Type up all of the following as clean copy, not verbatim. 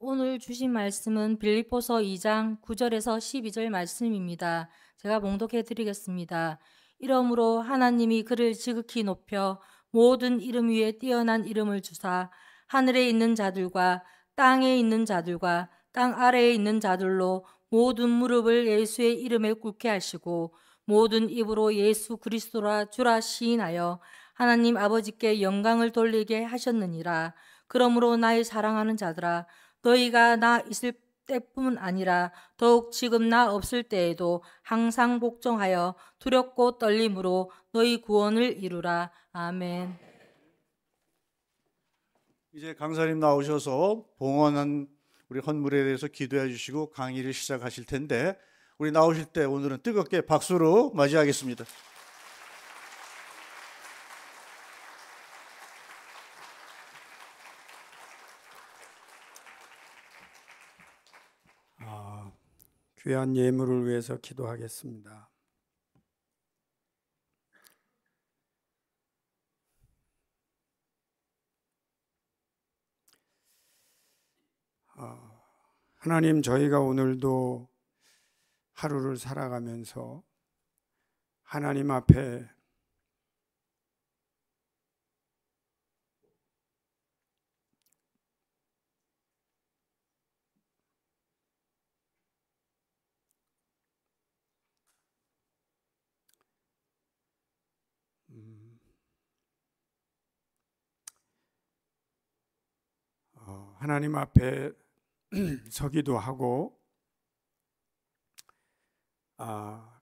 오늘 주신 말씀은 빌립보서 2장 9절에서 12절 말씀입니다. 제가 봉독해 드리겠습니다. 이러므로 하나님이 그를 지극히 높여 모든 이름 위에 뛰어난 이름을 주사 하늘에 있는 자들과 땅에 있는 자들과 땅 아래에 있는 자들로 모든 무릎을 예수의 이름에 꿇게 하시고 모든 입으로 예수 그리스도라 주라 시인하여 하나님 아버지께 영광을 돌리게 하셨느니라. 그러므로 나의 사랑하는 자들아, 너희가 나 있을 때뿐 아니라 더욱 지금 나 없을 때에도 항상 복종하여 두렵고 떨림으로 너희 구원을 이루라. 아멘. 이제 강사님 나오셔서 봉헌한 우리 헌물에 대해서 기도해 주시고 강의를 시작하실 텐데, 우리 나오실 때 오늘은 뜨겁게 박수로 맞이하겠습니다. 귀한 예물을 위해서 기도하겠습니다. 하나님, 저희가 오늘도 하루를 살아가면서 하나님 앞에 하나님 앞에 서기도 하고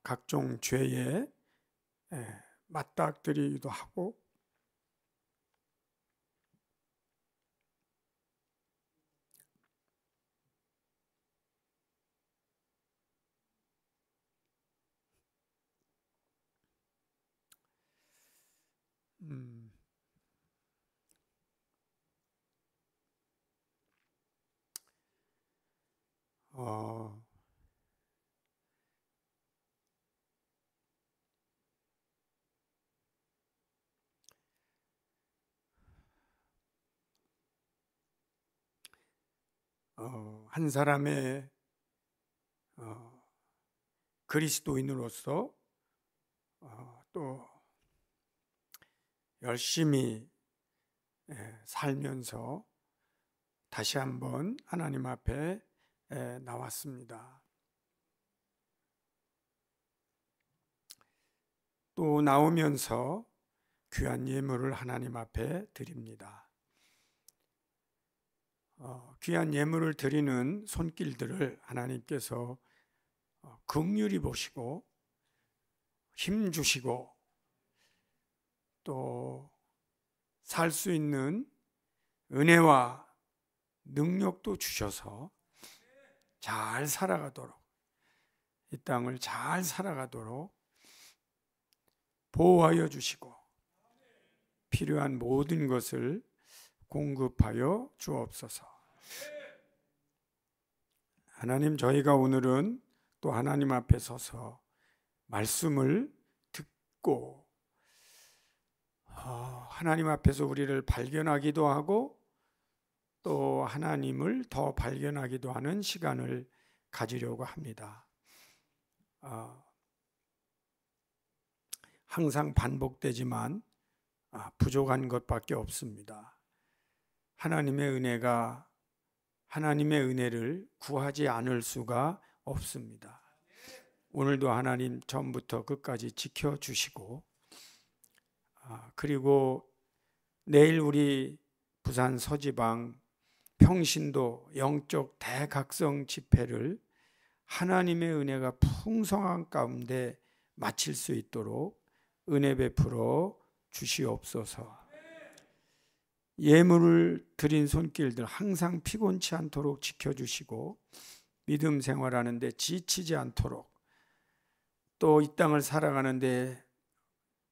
각종 죄에 맞닥뜨리기도 하고 한 사람의 그리스도인으로서 또 열심히 살면서 다시 한번 하나님 앞에 나왔습니다. 또 나오면서 귀한 예물을 하나님 앞에 드립니다. 귀한 예물을 드리는 손길들을 하나님께서 긍휼히 보시고 힘 주시고 또 살 수 있는 은혜와 능력도 주셔서 잘 살아가도록, 이 땅을 잘 살아가도록 보호하여 주시고 필요한 모든 것을 공급하여 주옵소서. 하나님, 저희가 오늘은 또 하나님 앞에 서서 말씀을 듣고 하나님 앞에서 우리를 발견하기도 하고 또 하나님을 더 발견하기도 하는 시간을 가지려고 합니다. 항상 반복되지만 부족한 것밖에 없습니다. 하나님의 은혜를 구하지 않을 수가 없습니다. 오늘도 하나님 처음부터 끝까지 지켜주시고 그리고 내일 우리 부산 서지방 평신도 영적 대각성 집회를 하나님의 은혜가 풍성한 가운데 마칠 수 있도록 은혜 베풀어 주시옵소서. 예물을 드린 손길들 항상 피곤치 않도록 지켜주시고 믿음 생활하는데 지치지 않도록, 또 이 땅을 살아가는데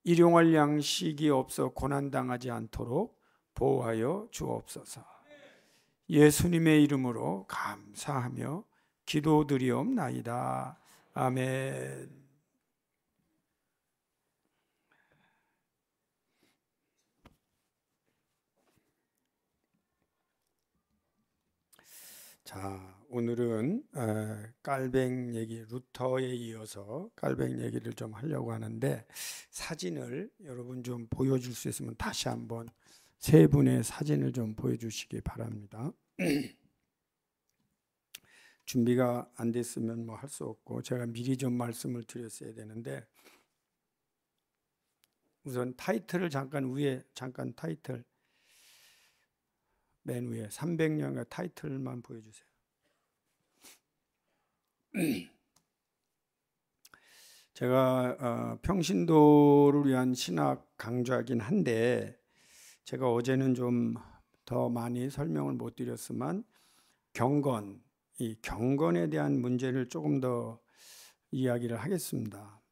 일용할 양식이 없어 고난당하지 않도록 보호하여 주옵소서. 예수님의 이름으로 감사하며 기도드리옵나이다. 아멘. 자, 오늘은 깔뱅 얘기, 루터에 이어서 깔뱅 얘기를 좀 하려고 하는데, 사진을 여러분 좀 보여줄 수 있으면 다시 한번 세 분의 사진을 좀 보여주시기 바랍니다. 준비가 안 됐으면 뭐 할 수 없고, 제가 미리 좀 말씀을 드렸어야 되는데, 우선 타이틀을 잠깐 타이틀, 맨 위에 300년의 타이틀만 보여주세요. 제가 평신도를 위한 신학 강좌이긴 한데, 제가 어제는 좀 더 많이 설명을 못 드렸지만 경건, 이 경건에 대한 문제를 조금 더 이야기를 하겠습니다.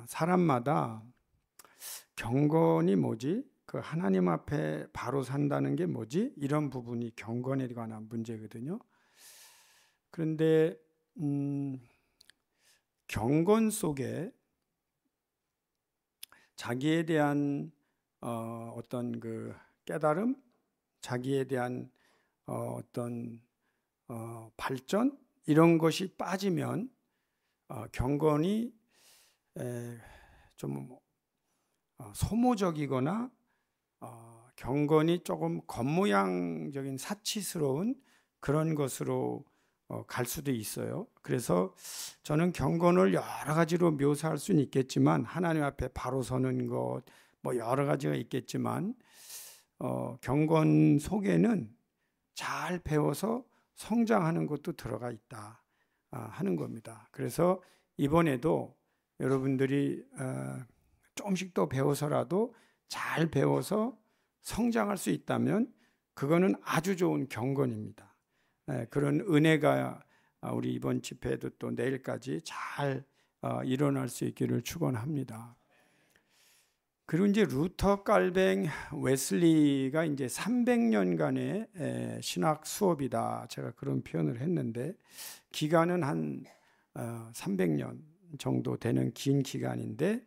사람마다 경건이 뭐지? 그 하나님 앞에 바로 산다는 게 뭐지? 이런 부분이 경건에 관한 문제거든요. 그런데 경건 속에 자기에 대한 어떤 그 깨달음, 자기에 대한 어떤 발전, 이런 것이 빠지면 경건이 좀 소모적이거나 경건이 조금 겉모양적인 사치스러운 그런 것으로 갈 수도 있어요. 그래서 저는 경건을 여러 가지로 묘사할 수는 있겠지만, 하나님 앞에 바로 서는 것, 뭐 여러 가지가 있겠지만, 경건 속에는 잘 배워서 성장하는 것도 들어가 있다 하는 겁니다. 그래서 이번에도 여러분들이 조금씩 더 배워서라도 잘 배워서 성장할 수 있다면 그거는 아주 좋은 경건입니다. 그런 은혜가 우리 이번 집회에도 또 내일까지 잘 일어날 수 있기를 축원합니다. 그리고 이제 루터, 깔뱅, 웨슬리가 이제 300년간의 신학 수업이다, 제가 그런 표현을 했는데, 기간은 한 300년 정도 되는 긴 기간인데,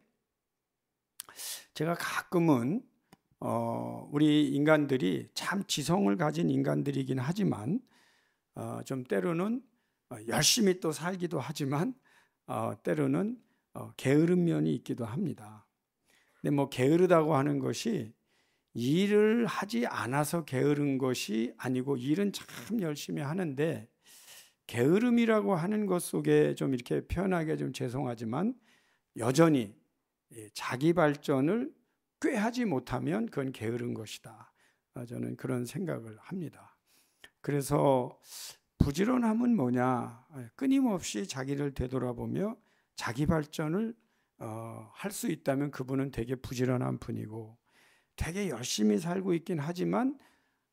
제가 가끔은 우리 인간들이 참 지성을 가진 인간들이긴 하지만 좀 때로는 열심히 또 살기도 하지만 때로는 게으른 면이 있기도 합니다. 근데 뭐 게으르다고 하는 것이 일을 하지 않아서 게으른 것이 아니고, 일은 참 열심히 하는데 게으름이라고 하는 것 속에 좀 이렇게 표현하기가 좀 죄송하지만 여전히 자기 발전을 꾀하지 못하면 그건 게으른 것이다, 저는 그런 생각을 합니다. 그래서 부지런함은 뭐냐? 끊임없이 자기를 되돌아보며 자기 발전을 할 수 있다면 그분은 되게 부지런한 분이고, 되게 열심히 살고 있긴 하지만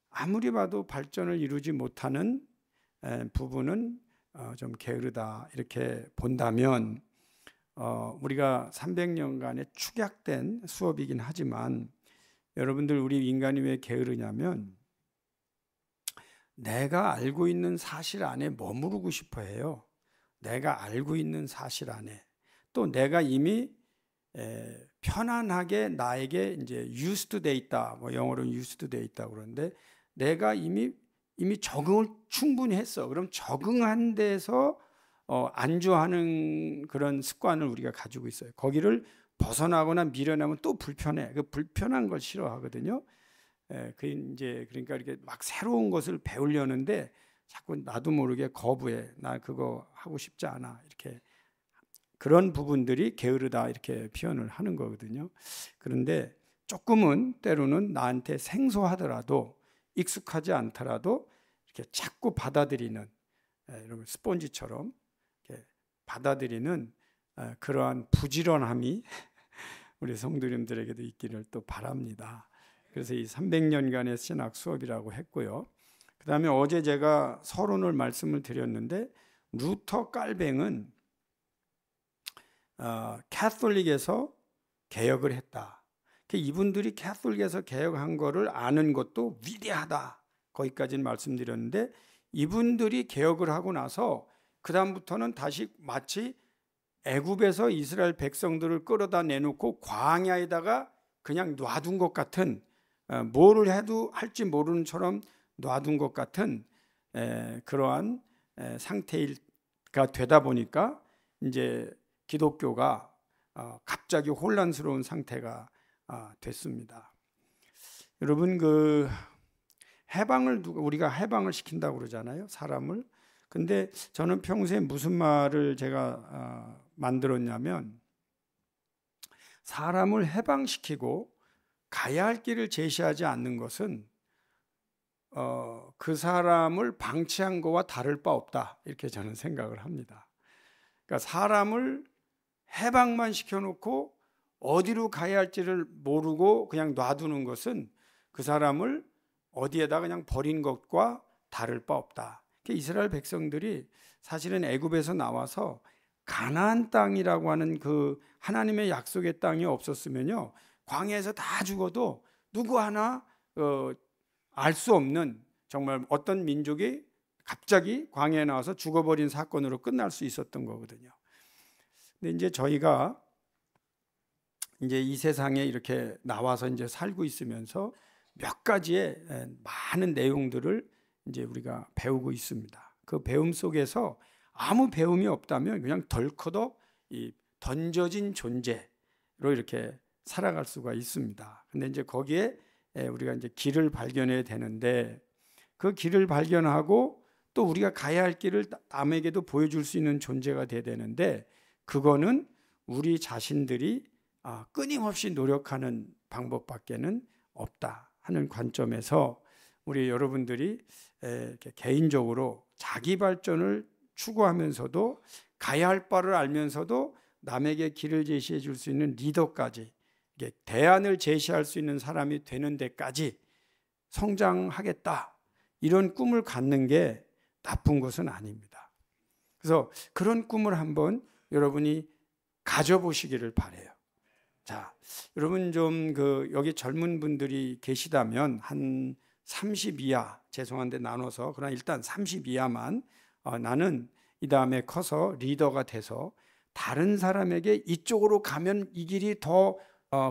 아무리 봐도 발전을 이루지 못하는 부분은 좀 게으르다, 이렇게 본다면 우리가 300년간의 축약된 수업이긴 하지만, 여러분들, 우리 인간이 왜 게으르냐면 내가 알고 있는 사실 안에 머무르고 싶어 해요. 내가 알고 있는 사실 안에, 또 내가 이미 편안하게 나에게 이제 used 돼 있다, 뭐 영어로는 used 돼 있다 그러는데, 내가 이미 적응을 충분히 했어. 그럼 적응한 데서 안주하는 그런 습관을 우리가 가지고 있어요. 거기를 벗어나거나 밀어내면 또 불편해. 그 불편한 걸 싫어하거든요. 그러니까 이렇게 막 새로운 것을 배우려는데 자꾸 나도 모르게 거부해. 나 그거 하고 싶지 않아. 이렇게, 그런 부분들이 게으르다, 이렇게 표현을 하는 거거든요. 그런데 조금은 때로는 나한테 생소하더라도, 익숙하지 않더라도 이렇게 자꾸 받아들이는, 이런 스폰지처럼 이렇게 받아들이는 그러한 부지런함이 우리 성도님들에게도 있기를 또 바랍니다. 그래서 이 300년간의 신학 수업이라고 했고요. 그 다음에 어제 제가 서론을 말씀을 드렸는데, 루터, 깔뱅은 캐톨릭에서 개혁을 했다. 이분들이 캐톨릭에서 개혁한 거를 아는 것도 위대하다, 거기까지는 말씀드렸는데, 이분들이 개혁을 하고 나서 그 다음부터는 다시 마치 애굽에서 이스라엘 백성들을 끌어다 내놓고 광야에다가 그냥 놔둔 것 같은, 뭐를 해도 할지 모르는 처럼 놔둔 것 같은 그러한 상태가 되다 보니까 이제 기독교가 갑자기 혼란스러운 상태가 됐습니다. 여러분, 그 우리가 해방을 시킨다고 그러잖아요, 사람을. 근데 저는 평소에 무슨 말을 제가 만들었냐면, 사람을 해방시키고 가야 할 길을 제시하지 않는 것은 그 사람을 방치한 거와 다를 바 없다, 이렇게 저는 생각을 합니다. 그러니까 사람을 해방만 시켜놓고 어디로 가야 할지를 모르고 그냥 놔두는 것은 그 사람을 어디에다 그냥 버린 것과 다를 바 없다. 이스라엘 백성들이 사실은 애굽에서 나와서 가나안 땅이라고 하는 그 하나님의 약속의 땅이 없었으면요, 광야에서 다 죽어도 누구 하나 알 수 없는, 정말 어떤 민족이 갑자기 광야에 나와서 죽어버린 사건으로 끝날 수 있었던 거거든요. 근데 이제 저희가 이제 이 세상에 이렇게 나와서 이제 살고 있으면서 몇 가지의 많은 내용들을 이제 우리가 배우고 있습니다. 그 배움 속에서 아무 배움이 없다면 그냥 덜커덕 던져진 존재로 이렇게 살아갈 수가 있습니다. 근데 이제 거기에 우리가 이제 길을 발견해야 되는데, 그 길을 발견하고 또 우리가 가야 할 길을 남에게도 보여줄 수 있는 존재가 돼야 되는데, 그거는 우리 자신들이 끊임없이 노력하는 방법밖에는 없다 하는 관점에서 우리 여러분들이 이렇게 개인적으로 자기 발전을 추구하면서도 가야 할 바를 알면서도 남에게 길을 제시해 줄 수 있는 리더까지, 대안을 제시할 수 있는 사람이 되는 데까지 성장하겠다, 이런 꿈을 갖는 게 나쁜 것은 아닙니다. 그래서 그런 꿈을 한번 여러분이 가져보시기를 바라요. 자, 여러분 좀 여기 젊은 분들이 계시다면 한 30 이하, 죄송한데 나눠서, 그러나 일단 30 이하만 나는 이 다음에 커서 리더가 돼서 다른 사람에게 이쪽으로 가면 이 길이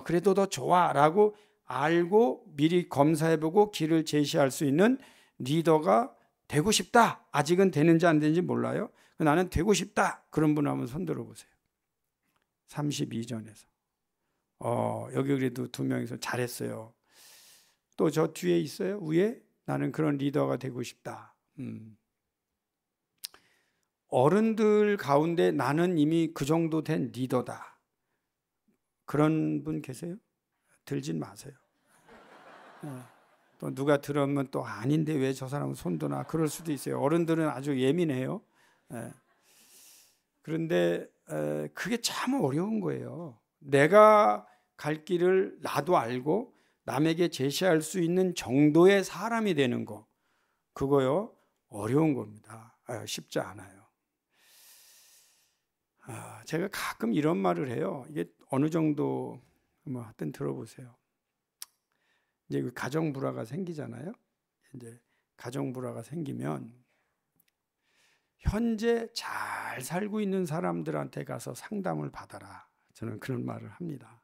그래도 더 좋아라고 알고 미리 검사해보고 길을 제시할 수 있는 리더가 되고 싶다. 아직은 되는지 안 되는지 몰라요. 나는 되고 싶다. 그런 분 한번 손 들어보세요. 32전에서. 여기 그래도 2명이서 잘했어요. 또 저 뒤에 있어요, 위에. 나는 그런 리더가 되고 싶다. 어른들 가운데 나는 이미 그 정도 된 리더다. 그런 분 계세요? 들진 마세요. 또 누가 들으면 또 아닌데 왜 저 사람은 손드나, 그럴 수도 있어요. 어른들은 아주 예민해요. 그런데 그게 참 어려운 거예요. 내가 갈 길을 나도 알고 남에게 제시할 수 있는 정도의 사람이 되는 거, 그거요 어려운 겁니다. 쉽지 않아요. 제가 가끔 이런 말을 해요. 이게 어느 정도 하여튼 들어보세요. 이제 가정 불화가 생기잖아요. 이제 가정 불화가 생기면 현재 잘 살고 있는 사람들한테 가서 상담을 받아라. 저는 그런 말을 합니다.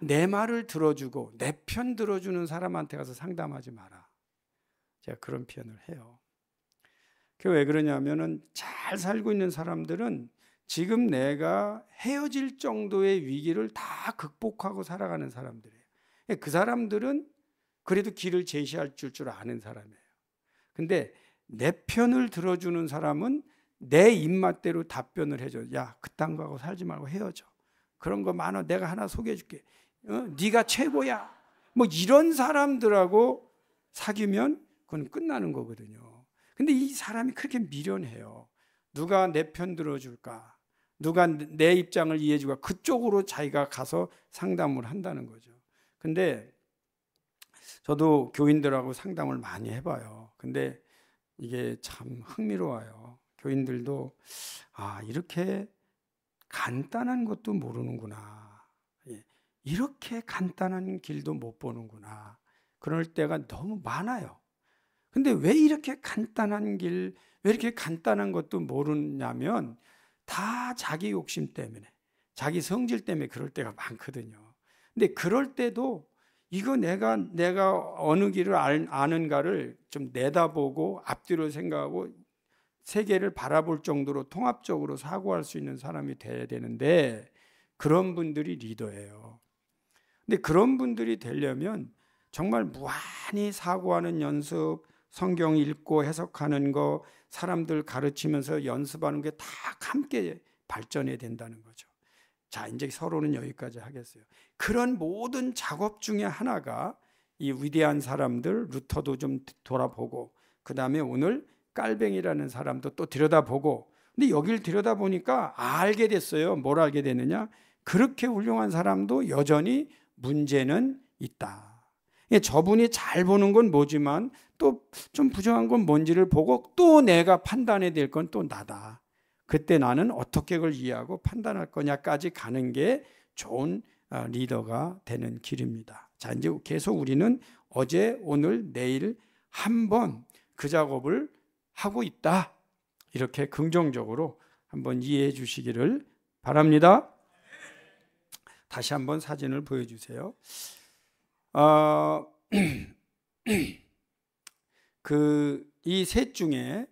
내 말을 들어주고 내 편 들어주는 사람한테 가서 상담하지 마라. 제가 그런 표현을 해요. 그게 왜 그러냐면은 잘 살고 있는 사람들은 지금 내가 헤어질 정도의 위기를 다 극복하고 살아가는 사람들이에요. 그 사람들은 그래도 길을 제시할 줄 아는 사람이에요. 근데 내 편을 들어주는 사람은 내 입맛대로 답변을 해줘. 야, 그딴 거하고 살지 말고 헤어져. 그런 거 많아. 내가 하나 소개해 줄게. 네가 최고야. 뭐 이런 사람들하고 사귀면 그건 끝나는 거거든요. 근데 이 사람이 그렇게 미련해요. 누가 내 편 들어줄까? 누가 내 입장을 이해해 줄까? 그쪽으로 자기가 가서 상담을 한다는 거죠. 근데 저도 교인들하고 상담을 많이 해봐요. 근데 이게 참 흥미로워요. 교인들도 이렇게 간단한 것도 모르는구나. 이렇게 간단한 길도 못 보는구나. 그럴 때가 너무 많아요. 근데 왜 이렇게 간단한 길, 왜 이렇게 간단한 것도 모르냐면 다 자기 욕심 때문에, 자기 성질 때문에 그럴 때가 많거든요. 근데 그럴 때도 이거 내가 어느 길을 아는가를 좀 내다보고 앞뒤로 생각하고 세계를 바라볼 정도로 통합적으로 사고할 수 있는 사람이 돼야 되는데 그런 분들이 리더예요. 근데 그런 분들이 되려면 정말 무한히 사고하는 연습, 성경 읽고 해석하는 거, 사람들 가르치면서 연습하는 게 다 함께 발전해야 된다는 거죠. 자, 이제 서로는 여기까지 하겠어요. 그런 모든 작업 중에 하나가 이 위대한 사람들, 루터도 좀 돌아보고, 그 다음에 오늘 깔뱅이라는 사람도 또 들여다보고, 근데 여길 들여다보니까 알게 됐어요. 뭘 알게 되느냐? 그렇게 훌륭한 사람도 여전히 문제는 있다. 저분이 잘 보는 건 뭐지만 또 좀 부정한 건 뭔지를 보고 또 내가 판단해야 될 건 또 나다. 그때 나는 어떻게 그걸 이해하고 판단할 거냐까지 가는 게 좋은 리더가 되는 길입니다. 자, 이제 계속 우리는 어제, 오늘, 내일 한번 그 작업을 하고 있다. 이렇게 긍정적으로 한번 이해해 주시기를 바랍니다. 다시 한번 사진을 보여주세요. 이 셋 중에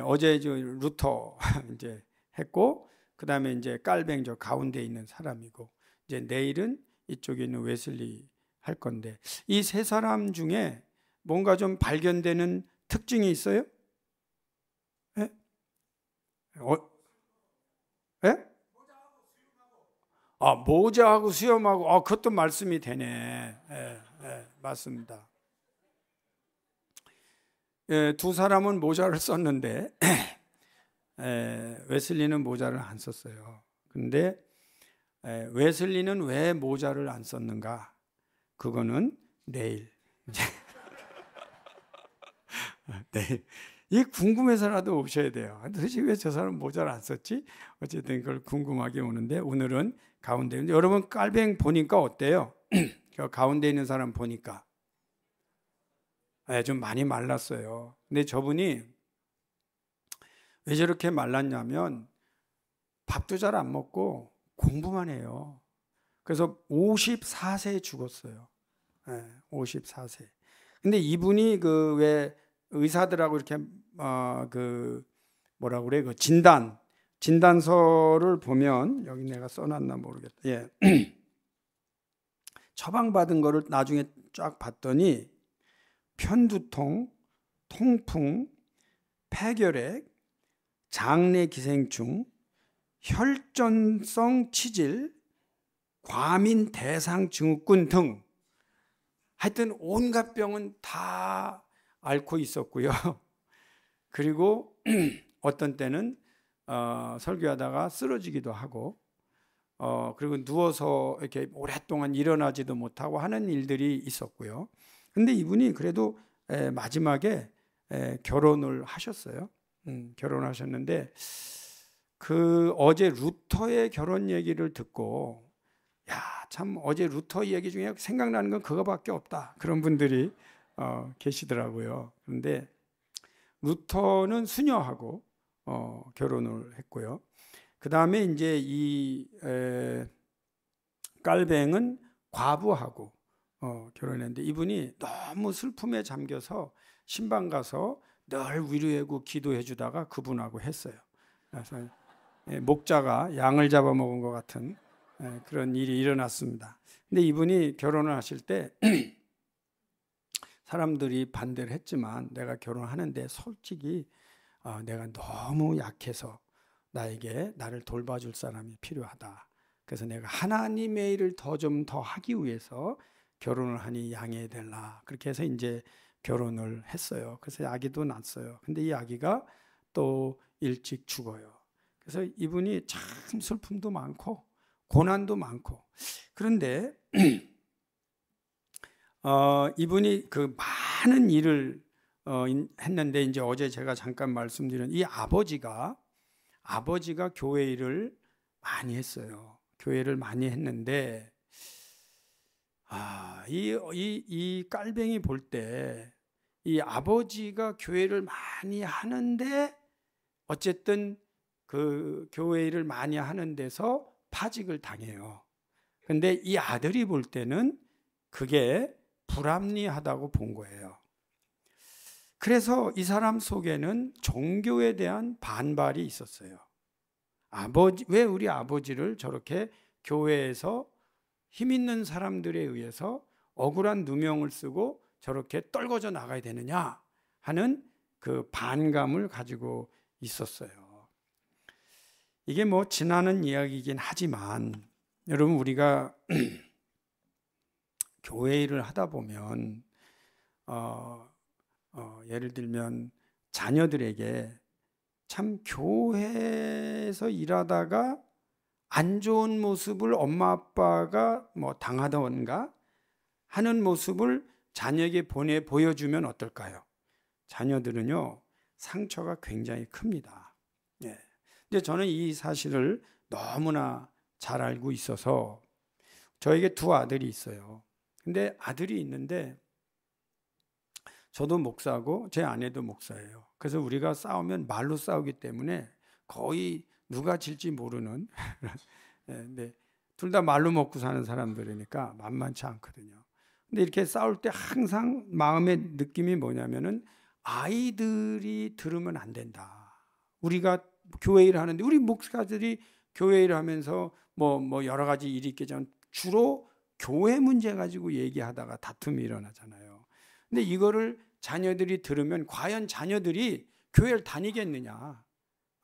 어제 루터 이제 했고, 그 다음에 이제 깔뱅 저 가운데 있는 사람이고, 이제 내일은 이쪽에 있는 웨슬리 할 건데, 이 세 사람 중에 뭔가 좀 발견되는 특징이 있어요? 예? 예? 모자하고 수염하고, 그것도 말씀이 되네. 맞습니다. 두 사람은 모자를 썼는데 웨슬리는 모자를 안 썼어요. 근데 웨슬리는 왜 모자를 안 썼는가? 그거는 내일. 내일. 이 궁금해서라도 오셔야 돼요. 도대체 왜 저 사람 모자를 안 썼지? 어쨌든 그걸 궁금하게 오는데, 오늘은 가운데. 여러분 깔뱅 보니까 어때요? 가운데 있는 사람 보니까 좀 많이 말랐어요. 근데 저분이 왜 저렇게 말랐냐면 밥도 잘 안 먹고 공부만 해요. 그래서 54세에 죽었어요. 54세. 근데 이분이 왜 의사들하고 이렇게 뭐라고 그래? 그 진단서를 보면, 여기 내가 써놨나 모르겠다. 예. 처방받은 거를 나중에 쫙 봤더니 편두통, 통풍, 폐결핵, 장내 기생충, 혈전성 치질, 과민 대상 증후군 등 하여튼 온갖 병은 다 앓고 있었고요. 그리고 어떤 때는 설교하다가 쓰러지기도 하고, 그리고 누워서 이렇게 오랫동안 일어나지도 못하고 하는 일들이 있었고요. 근데 이분이 그래도 마지막에 결혼을 하셨어요. 결혼하셨는데, 어제 루터의 결혼 얘기를 듣고, 참 어제 루터 얘기 중에 생각나는 건 그거밖에 없다, 그런 분들이 계시더라고요. 그런데 루터는 수녀하고 결혼을 했고요. 그 다음에 이제 이 깔뱅은 과부하고 결혼했는데, 이분이 너무 슬픔에 잠겨서 신방 가서 늘 위로하고 기도해 주다가 그분하고 했어요. 그래서 목자가 양을 잡아먹은 것 같은 그런 일이 일어났습니다. 근데 이분이 결혼을 하실 때 사람들이 반대를 했지만, 내가 결혼하는데 솔직히 내가 너무 약해서 나를 돌봐줄 사람이 필요하다. 그래서 내가 하나님의 일을 좀 더 하기 위해서 결혼을 하니 양해해 달라. 그렇게 해서 이제 결혼을 했어요. 그래서 아기도 낳았어요. 근데 이 아기가 또 일찍 죽어요. 그래서 이분이 참 슬픔도 많고 고난도 많고, 그런데 이분이 그 많은 일을 했는데, 이제 어제 제가 잠깐 말씀드린 이 아버지가 교회 일을 많이 했어요. 교회를 많이 했는데, 이 깔뱅이 볼 때 이 아버지가 교회를 많이 하는데, 어쨌든 그 교회 일을 많이 하는 데서 파직을 당해요. 근데 이 아들이 볼 때는 그게 불합리하다고 본 거예요. 그래서 이 사람 속에는 종교에 대한 반발이 있었어요. 왜 우리 아버지를 저렇게 교회에서 힘 있는 사람들에 의해서 억울한 누명을 쓰고 저렇게 떨궈져 나가야 되느냐 하는 그 반감을 가지고 있었어요. 이게 뭐 지나는 이야기이긴 하지만 여러분, 우리가 교회 일을 하다 보면 예를 들면 자녀들에게 참 교회에서 일하다가 안 좋은 모습을 엄마 아빠가 뭐 당하던가 하는 모습을 자녀에게 보여주면 어떨까요? 자녀들은요, 상처가 굉장히 큽니다. 예. 근데 저는 이 사실을 너무나 잘 알고 있어서, 저에게 두 아들이 있어요. 근데 아들이 있는데 저도 목사고 제 아내도 목사예요. 그래서 우리가 싸우면 말로 싸우기 때문에 거의 누가 질지 모르는 네, 둘 다 말로 먹고 사는 사람들이니까 만만치 않거든요. 근데 이렇게 싸울 때 항상 마음의 느낌이 뭐냐면은 아이들이 들으면 안 된다. 우리가 교회 일을 하는데 우리 목사들이 교회 일을 하면서 뭐 여러 가지 일이 있겠지만 주로 교회 문제 가지고 얘기하다가 다툼이 일어나잖아요. 근데 이거를 자녀들이 들으면 과연 자녀들이 교회를 다니겠느냐,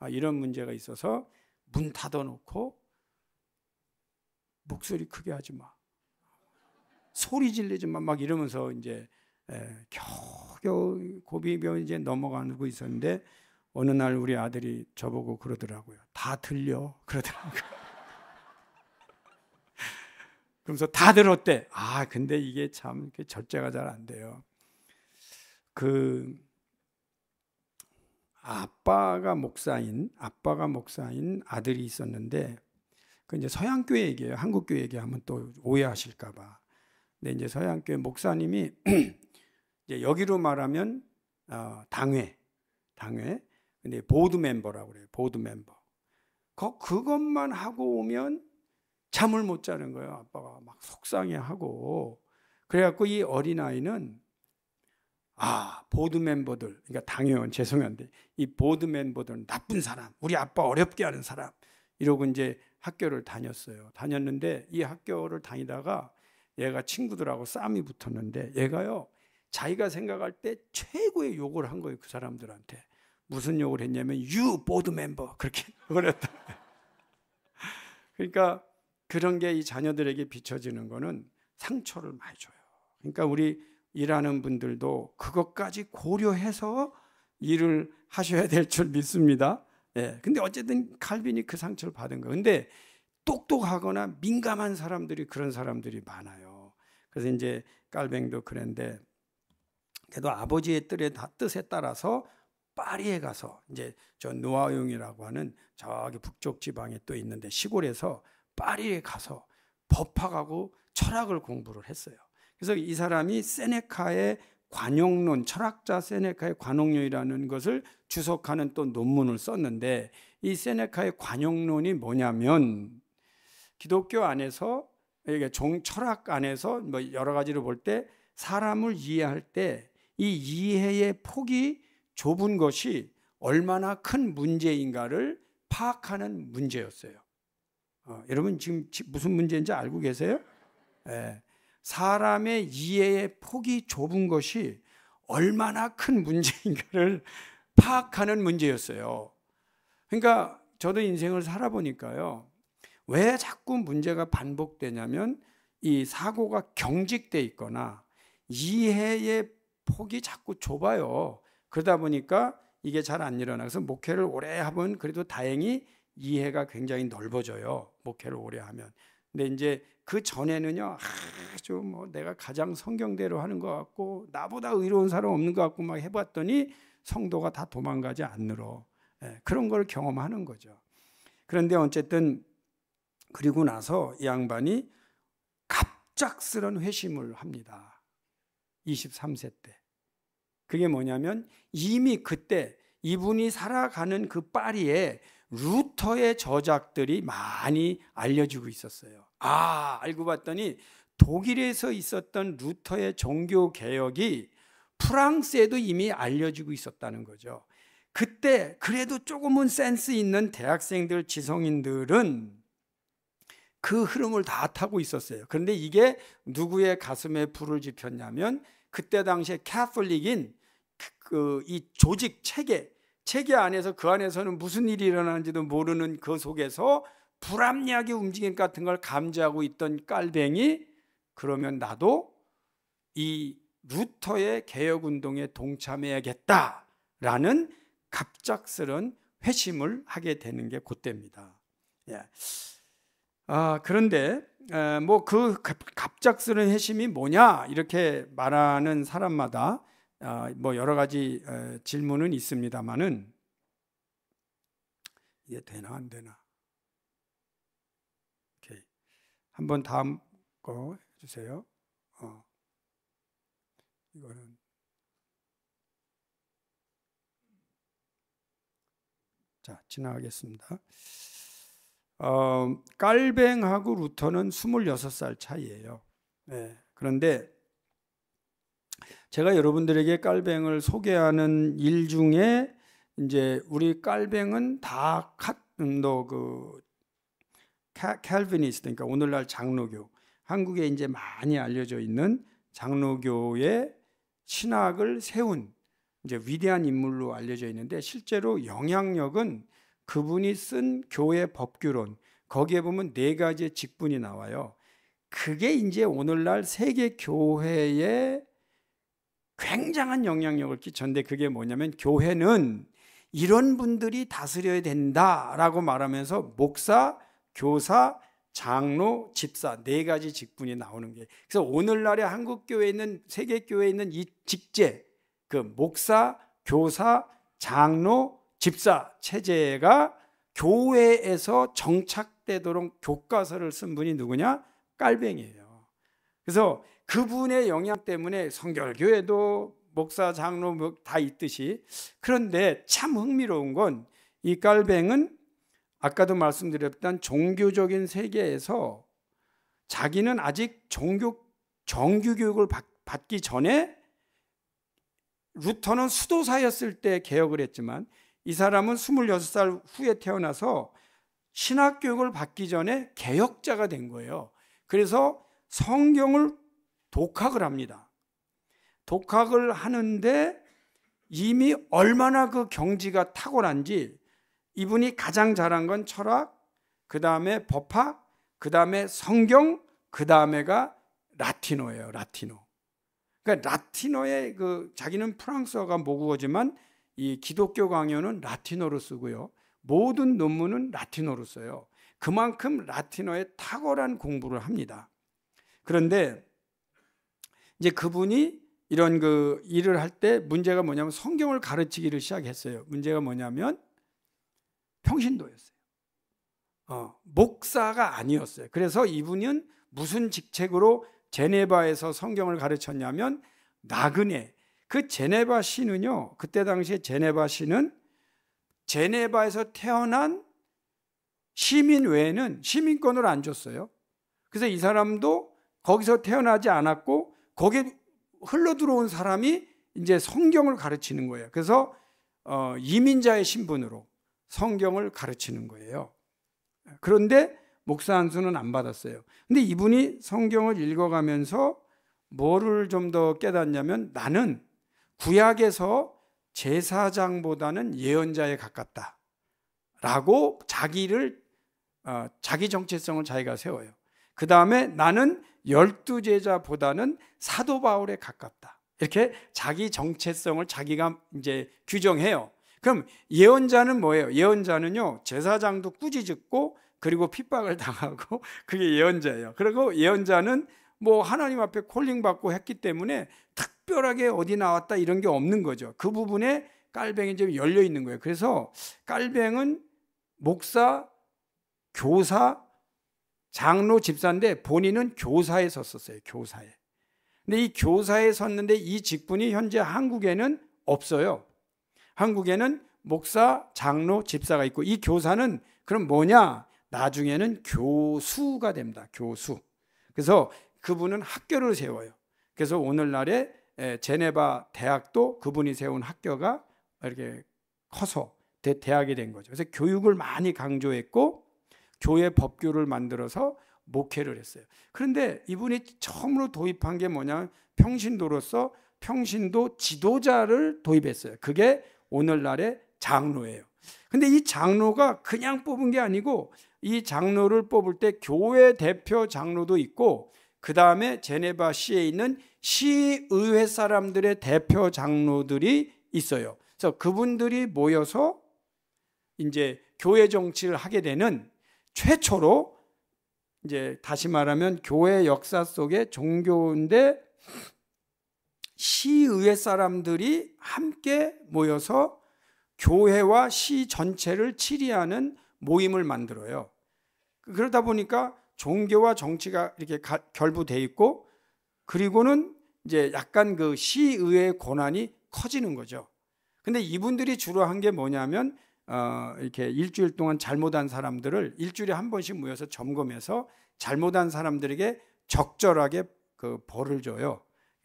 이런 문제가 있어서 문 닫아놓고 목소리 크게 하지 마, 소리 지르지 마, 막 이러면서 이제 겨우 고비병 이제 넘어가고 있었는데 어느 날 우리 아들이 저보고 그러더라고요. 다 들려 그러더라고요. 그러면서 다 들었대. 근데 이게 참 절제가 잘 안 돼요. 아빠가 목사인 아들이 있었는데, 그 이제 서양교회 얘기예요. 한국교회 얘기하면 또 오해하실까봐. 근데 이제 서양교회 목사님이 이제 여기로 말하면 당회. 근데 보드 멤버라고 그래요. 보드 멤버. 그것만 하고 오면 잠을 못 자는 거예요. 아빠가 막 속상해하고. 그래갖고 이 어린아이는 보드 멤버들, 그러니까 당회원, 죄송한데 이 보드 멤버들은 나쁜 사람, 우리 아빠 어렵게 하는 사람, 이러고 이제 학교를 다녔는데 이 학교를 다니다가 얘가 친구들하고 싸움이 붙었는데 얘가요, 자기가 생각할 때 최고의 욕을 한 거예요. 그 사람들한테. 무슨 욕을 했냐면 You 보드 멤버, 그렇게 욕을 했다. 그러니까 그런 게 이 자녀들에게 비춰지는 거는 상처를 많이 줘요. 그러니까 우리 일하는 분들도 그것까지 고려해서 일을 하셔야 될 줄 믿습니다. 근데 어쨌든 칼빈이 그 상처를 받은 거예요. 근데 똑똑하거나 민감한 사람들이, 그런 사람들이 많아요. 그래서 이제 칼뱅도 그런데 그래도 아버지의 뜻에 따라서 파리에 가서, 이제 저 노아용이라고 하는 저기 북쪽 지방에 또 있는데 시골에서 파리에 가서 법학하고 철학을 공부를 했어요. 그래서 이 사람이 세네카의 관용론, 철학자 세네카의 관용론이라는 것을 주석하는 또 논문을 썼는데, 이 세네카의 관용론이 뭐냐면 기독교 안에서, 철학 안에서 뭐 여러 가지로 볼 때 사람을 이해할 때 이 이해의 폭이 좁은 것이 얼마나 큰 문제인가를 파악하는 문제였어요. 여러분 지금 무슨 문제인지 알고 계세요? 사람의 이해의 폭이 좁은 것이 얼마나 큰 문제인가를 파악하는 문제였어요. 그러니까 저도 인생을 살아보니까요, 왜 자꾸 문제가 반복되냐면 이 사고가 경직돼 있거나 이해의 폭이 자꾸 좁아요. 그러다 보니까 이게 잘 안 일어나. 그래서 목회를 오래 하면 그래도 다행히 이해가 굉장히 넓어져요. 목회를 오래 하면. 근데 이제 그 전에는요, 아주 뭐 내가 가장 성경대로 하는 것 같고 나보다 의로운 사람 없는 것 같고 막 해봤더니 성도가 다 도망가지 않으러, 그런 걸 경험하는 거죠. 그런데 어쨌든 그리고 나서 이 양반이 갑작스런 회심을 합니다. 23세 때. 그게 뭐냐면 이미 그때 이분이 살아가는 그 파리에 루터의 저작들이 많이 알려지고 있었어요. 알고 봤더니 독일에서 있었던 루터의 종교 개혁이 프랑스에도 이미 알려지고 있었다는 거죠. 그때 그래도 조금은 센스 있는 대학생들, 지성인들은 그 흐름을 다 타고 있었어요. 그런데 이게 누구의 가슴에 불을 지폈냐면 그때 당시에 캐톨릭인 이 조직 체계 안에서, 그 안에서는 무슨 일이 일어나는지도 모르는 그 속에서 불합리하게 움직임 같은 걸 감지하고 있던 깔뱅이, 그러면 나도 이 루터의 개혁운동에 동참해야겠다라는 갑작스런 회심을 하게 되는 게 그때입니다. 예. 그런데 뭐 그 갑작스런 회심이 뭐냐 이렇게 말하는 사람마다 뭐 여러 가지 질문은 있습니다만은, 이게 되나 안 되나? 오케이. 한번 다음 거 해주세요. 이거는 자, 지나가겠습니다. 깔뱅하고 루터는 26살 차이예요. 네. 그런데 제가 여러분들에게 깔뱅을 소개하는 일 중에 이제 우리 깔뱅은 다 캘비니스트, 그러니까 오늘날 장로교, 한국에 이제 많이 알려져 있는 장로교의 신학을 세운 이제 위대한 인물로 알려져 있는데, 실제로 영향력은 그분이 쓴 교회 법규론, 거기에 보면 4가지의 직분이 나와요. 그게 이제 오늘날 세계 교회에 굉장한 영향력을 끼쳤는데, 그게 뭐냐면 교회는 이런 분들이 다스려야 된다라고 말하면서 목사, 교사, 장로, 집사 4가지 직분이 나오는 게, 그래서 오늘날의 한국 교회에 있는, 세계 교회에 있는 이 직제, 그 목사, 교사, 장로, 집사 체제가 교회에서 정착되도록 교과서를 쓴 분이 누구냐? 깔뱅이에요. 그래서 그분의 영향 때문에 성결교회도 목사, 장로 다 있듯이, 그런데 참 흥미로운 건 이 깔뱅은 아까도 말씀드렸던 종교적인 세계에서 자기는 아직 정규교육을 받기 전에, 루터는 수도사였을 때 개혁을 했지만 이 사람은 26살 후에 태어나서 신학교육을 받기 전에 개혁자가 된 거예요. 그래서 성경을 독학을 합니다. 독학을 하는데 이미 얼마나 그 경지가 탁월한지, 이분이 가장 잘한 건 철학, 그 다음에 법학, 그 다음에 성경, 그 다음에가 라틴어예요. 라틴어. 그러니까 라틴어에 자기는 프랑스어가 모국어지만 이 기독교 강요는 라틴어로 쓰고요. 모든 논문은 라틴어로 써요. 그만큼 라틴어에 탁월한 공부를 합니다. 그런데 이제 그분이 이런 일을 할 때 문제가 뭐냐면 성경을 가르치기를 시작했어요. 문제가 뭐냐면 평신도였어요. 목사가 아니었어요. 그래서 이분은 무슨 직책으로 제네바에서 성경을 가르쳤냐면 나그네. 그 제네바 시는요, 그때 당시에 제네바 시는 제네바에서 태어난 시민 외에는 시민권을 안 줬어요. 그래서 이 사람도 거기서 태어나지 않았고 거기에 흘러 들어온 사람이 이제 성경을 가르치는 거예요. 그래서 이민자의 신분으로 성경을 가르치는 거예요. 그런데 목사 안수는 안 받았어요. 근데 이분이 성경을 읽어가면서 뭐를 좀 더 깨닫냐면, 나는 구약에서 제사장보다는 예언자에 가깝다 라고 자기 정체성을 자기가 세워요. 그 다음에 나는 12제자보다는 사도 바울에 가깝다, 이렇게 자기 정체성을 자기가 이제 규정해요. 그럼 예언자는 뭐예요? 예언자는요, 제사장도 꾸짖고 그리고 핍박을 당하고 그게 예언자예요. 그리고 예언자는 뭐 하나님 앞에 콜링받고 했기 때문에 특별하게 어디 나왔다 이런 게 없는 거죠. 그 부분에 깔뱅이 좀 열려 있는 거예요. 그래서 깔뱅은 목사, 교사, 장로, 집사인데 본인은 교사에 섰었어요. 교사에. 근데 이 교사에 섰는데 이 직분이 현재 한국에는 없어요. 한국에는 목사, 장로, 집사가 있고, 이 교사는 그럼 뭐냐? 나중에는 교수가 됩니다. 교수. 그래서 그분은 학교를 세워요. 그래서 오늘날에 제네바 대학도 그분이 세운 학교가 이렇게 커서 대학이 된 거죠. 그래서 교육을 많이 강조했고 교회 법규를 만들어서 목회를 했어요. 그런데 이분이 처음으로 도입한 게 뭐냐면 평신도로서 평신도 지도자를 도입했어요. 그게 오늘날의 장로예요. 근데 이 장로가 그냥 뽑은 게 아니고 이 장로를 뽑을 때 교회 대표 장로도 있고 그 다음에 제네바시에 있는 시의회 사람들의 대표 장로들이 있어요. 그래서 그분들이 모여서 이제 교회 정치를 하게 되는 최초로 이제 다시 말하면 교회 역사 속에 종교인데 시의회 사람들이 함께 모여서 교회와 시 전체를 치리하는 모임을 만들어요. 그러다 보니까 종교와 정치가 이렇게 결부돼 있고 그리고는 이제 약간 그 시의회의 권한이 커지는 거죠. 근데 이분들이 주로 한 게 뭐냐면 이렇게 일주일 동안 잘못한 사람들을 일주일에 한 번씩 모여서 점검해서 잘못한 사람들에게 적절하게 그 벌을 줘요.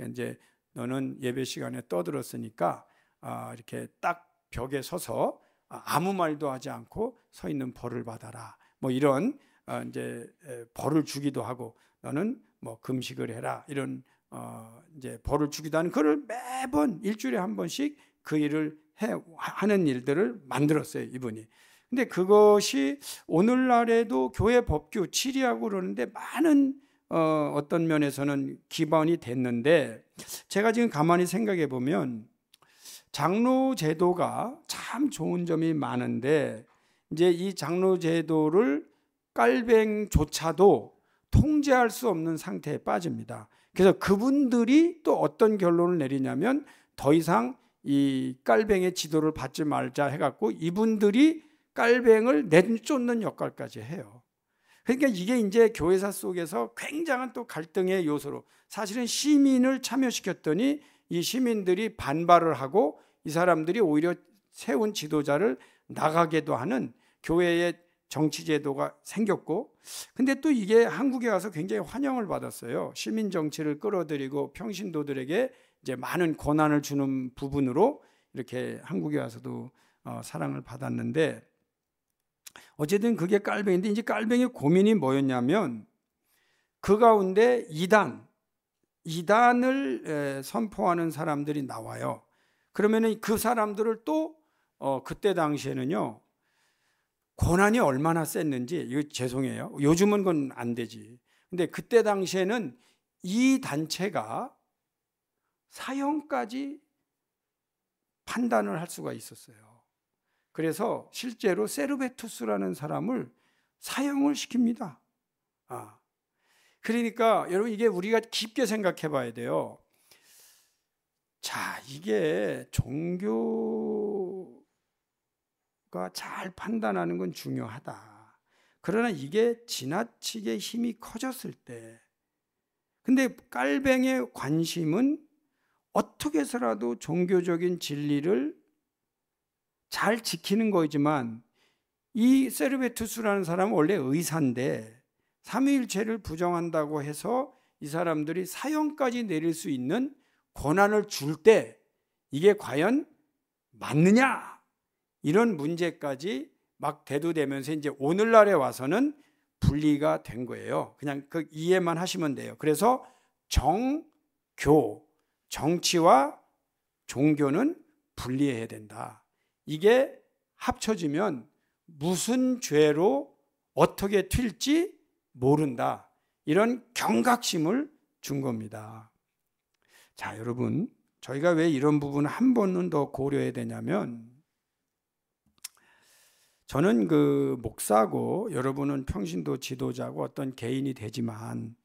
이제 너는 예배 시간에 떠들었으니까 이렇게 딱 벽에 서서 아무 말도 하지 않고 서 있는 벌을 받아라. 뭐 이런 이제 벌을 주기도 하고 너는 뭐 금식을 해라. 이런 이제 벌을 주기도 하는 그걸 매번 일주일에 한 번씩 그 일을 하는 일들을 만들었어요, 이분이. 근데 그것이 오늘날에도 교회 법규 치리하고 그러는데 많은 어떤 면에서는 기반이 됐는데 제가 지금 가만히 생각해 보면 장로 제도가 참 좋은 점이 많은데 이제 이 장로 제도를 깔뱅조차도 통제할 수 없는 상태에 빠집니다. 그래서 그분들이 또 어떤 결론을 내리냐면 더 이상 이 깔뱅의 지도를 받지 말자 해갖고 이분들이 깔뱅을 내쫓는 역할까지 해요. 그러니까 이게 이제 교회사 속에서 굉장한 또 갈등의 요소로 사실은 시민을 참여시켰더니 이 시민들이 반발을 하고 이 사람들이 오히려 세운 지도자를 나가게도 하는 교회의 정치제도가 생겼고 근데 또 이게 한국에 와서 굉장히 환영을 받았어요. 시민 정치를 끌어들이고 평신도들에게 이제 많은 권한을 주는 부분으로 이렇게 한국에 와서도 사랑을 받았는데 어쨌든 그게 깔뱅인데 이제 깔뱅의 고민이 뭐였냐면 그 가운데 이단을 선포하는 사람들이 나와요. 그러면은 그 사람들을 또 그때 당시에는요 권한이 얼마나 셌는지 이거 죄송해요. 요즘은 그건 안 되지. 근데 그때 당시에는 이 단체가 사형까지 판단을 할 수가 있었어요. 그래서 실제로 세르베투스라는 사람을 사형을 시킵니다. 그러니까 여러분 이게 우리가 깊게 생각해 봐야 돼요. 자, 이게 종교가 잘 판단하는 건 중요하다. 그러나 이게 지나치게 힘이 커졌을 때 근데 깔뱅의 관심은 어떻게 해서라도 종교적인 진리를 잘 지키는 거지만 이 세르베투스라는 사람은 원래 의사인데 삼위일체를 부정한다고 해서 이 사람들이 사형까지 내릴 수 있는 권한을 줄 때 이게 과연 맞느냐 이런 문제까지 막 대두되면서 이제 오늘날에 와서는 분리가 된 거예요. 그냥 그 이해만 하시면 돼요. 그래서 정치와 종교는 분리해야 된다. 이게 합쳐지면 무슨 죄로 어떻게 튈지 모른다. 이런 경각심을 준 겁니다. 자, 여러분, 저희가 왜 이런 부분을 한 번은 더 고려해야 되냐면 저는 그 목사고 여러분은 평신도 지도자고 어떤 개인이 되지만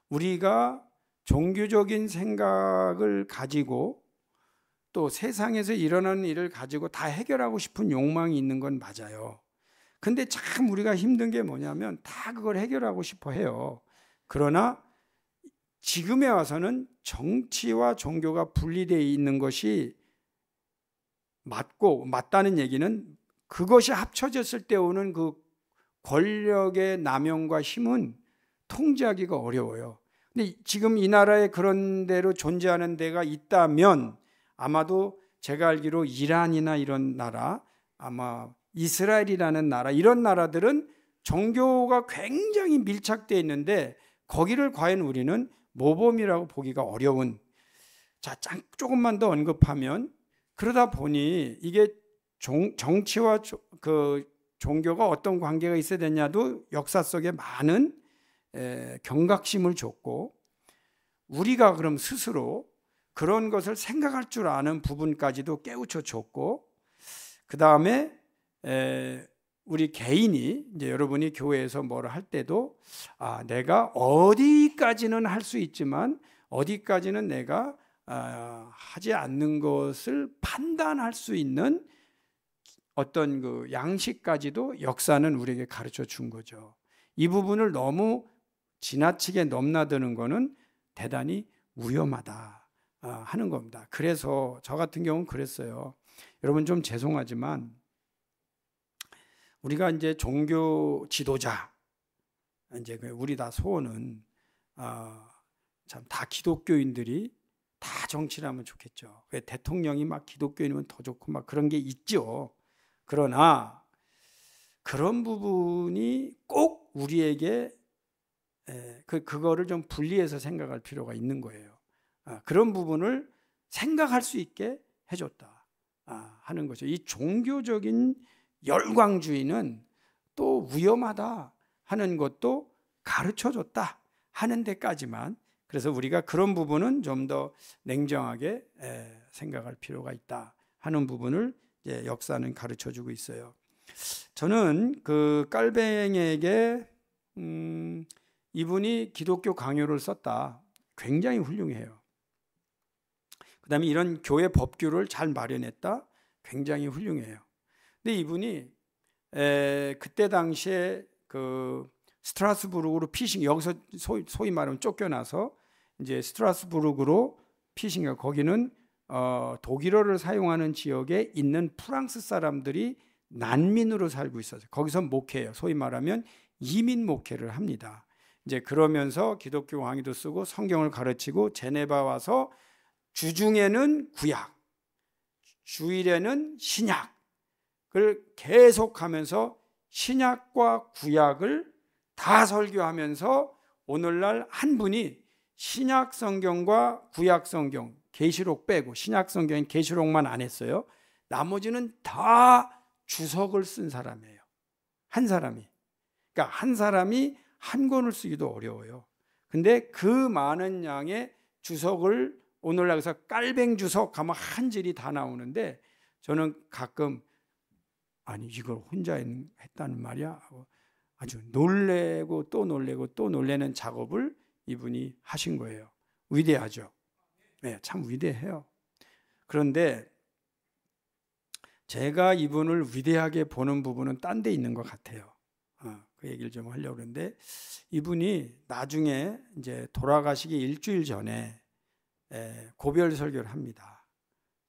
우리가 종교적인 생각을 가지고 또 세상에서 일어나는 일을 가지고 다 해결하고 싶은 욕망이 있는 건 맞아요. 근데 참 우리가 힘든 게 뭐냐면 다 그걸 해결하고 싶어 해요. 그러나 지금에 와서는 정치와 종교가 분리되어 있는 것이 맞다는 얘기는 그것이 합쳐졌을 때 오는 그 권력의 남용과 힘은 통제하기가 어려워요. 근데 지금 이 나라에 그런 대로 존재하는 데가 있다면 아마도 제가 알기로 이란이나 이런 나라, 아마 이스라엘이라는 나라, 이런 나라들은 종교가 굉장히 밀착되어 있는데 거기를 과연 우리는 모범이라고 보기가 어려운. 자, 조금만 더 언급하면, 그러다 보니 이게 정치와 그 종교가 어떤 관계가 있어야 되냐도 역사 속에 많은 경각심을 줬고, 우리가 그럼 스스로 그런 것을 생각할 줄 아는 부분까지도 깨우쳐 줬고, 그 다음에 우리 개인이 이제 여러분이 교회에서 뭘 할 때도 내가 어디까지는 할 수 있지만 어디까지는 내가 하지 않는 것을 판단할 수 있는 어떤 그 양식까지도 역사는 우리에게 가르쳐 준 거죠. 이 부분을 너무 지나치게 넘나드는 거는 대단히 위험하다 하는 겁니다. 그래서 저 같은 경우는 그랬어요. 여러분 좀 죄송하지만 우리가 이제 종교 지도자, 이제 우리 다 소원은 참 다 기독교인들이 다 정치를 하면 좋겠죠. 왜 대통령이 막 기독교인이면 더 좋고 막 그런 게 있죠. 그러나 그런 부분이 꼭 우리에게 그거를 좀 분리해서 생각할 필요가 있는 거예요. 그런 부분을 생각할 수 있게 해줬다 하는 거죠. 이 종교적인 열광주의는 또 위험하다 하는 것도 가르쳐줬다 하는 데까지만, 그래서 우리가 그런 부분은 좀 더 냉정하게 생각할 필요가 있다 하는 부분을 이제 역사는 가르쳐주고 있어요. 저는 그 깔뱅에게 이분이 기독교 강요를 썼다, 굉장히 훌륭해요. 그 다음에 이런 교회 법규를 잘 마련했다, 굉장히 훌륭해요. 근데 이분이 그때 당시에 그 스트라스부르크로 피싱, 여기서 소위 말하면 쫓겨나서 이제 스트라스부르크로 피싱, 거기는 독일어를 사용하는 지역에 있는 프랑스 사람들이 난민으로 살고 있었어요. 거기서 목회해요. 소위 말하면 이민 목회를 합니다. 이제 그러면서 기독교 강의도 쓰고 성경을 가르치고 제네바 와서 주중에는 구약, 주일에는 신약을 계속하면서 신약과 구약을 다 설교하면서 오늘날 한 분이 신약 성경과 구약 성경, 계시록 빼고 신약 성경엔 계시록만 안 했어요. 나머지는 다 주석을 쓴 사람이에요. 한 사람이. 그러니까 한 사람이 한 권을 쓰기도 어려워요. 근데 그 많은 양의 주석을 오늘날 그래서 깔뱅 주석 가면 한 질이 다 나오는데, 저는 가끔 아니 이걸 혼자 했다는 말이야 아주 놀래고 또 놀래고 또 놀래는 작업을 이분이 하신 거예요. 위대하죠. 네, 참 위대해요. 그런데 제가 이분을 위대하게 보는 부분은 딴 데 있는 것 같아요. 그 얘기를 좀 하려고 그러는데, 이분이 나중에 이제 돌아가시기 일주일 전에 고별 설교를 합니다.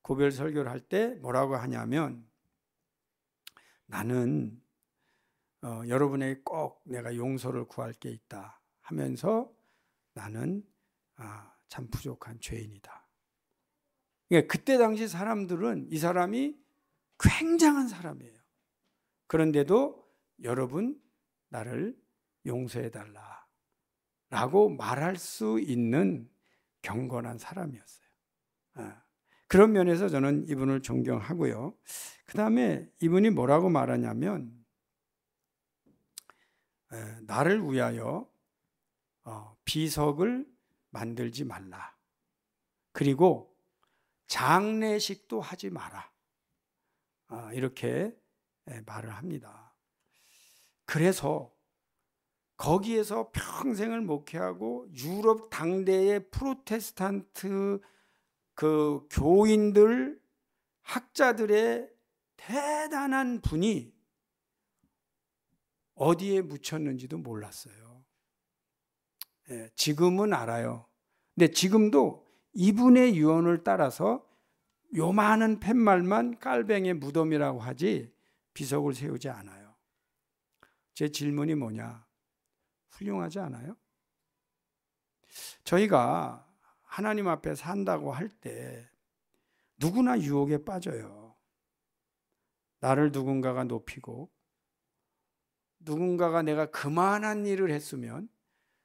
고별 설교를 할 때 뭐라고 하냐면, 나는 여러분에게 꼭 내가 용서를 구할 게 있다 하면서 나는 참 부족한 죄인이다. 그러니까 그때 당시 사람들은 이 사람이 굉장한 사람이에요. 그런데도 여러분 나를 용서해달라 라고 말할 수 있는 경건한 사람이었어요. 그런 면에서 저는 이분을 존경하고요. 그 다음에 이분이 뭐라고 말하냐면, 나를 위하여 비석을 만들지 말라. 그리고 장례식도 하지 마라. 이렇게 말을 합니다. 그래서 거기에서 평생을 목회하고 유럽 당대의 프로테스탄트 그 교인들, 학자들의 대단한 분이 어디에 묻혔는지도 몰랐어요. 지금은 알아요. 근데 지금도 이분의 유언을 따라서 요만한 팻말만 깔뱅의 무덤이라고 하지 비석을 세우지 않아요. 제 질문이 뭐냐? 훌륭하지 않아요? 저희가 하나님 앞에 산다고 할 때 누구나 유혹에 빠져요. 나를 누군가가 높이고 누군가가 내가 그만한 일을 했으면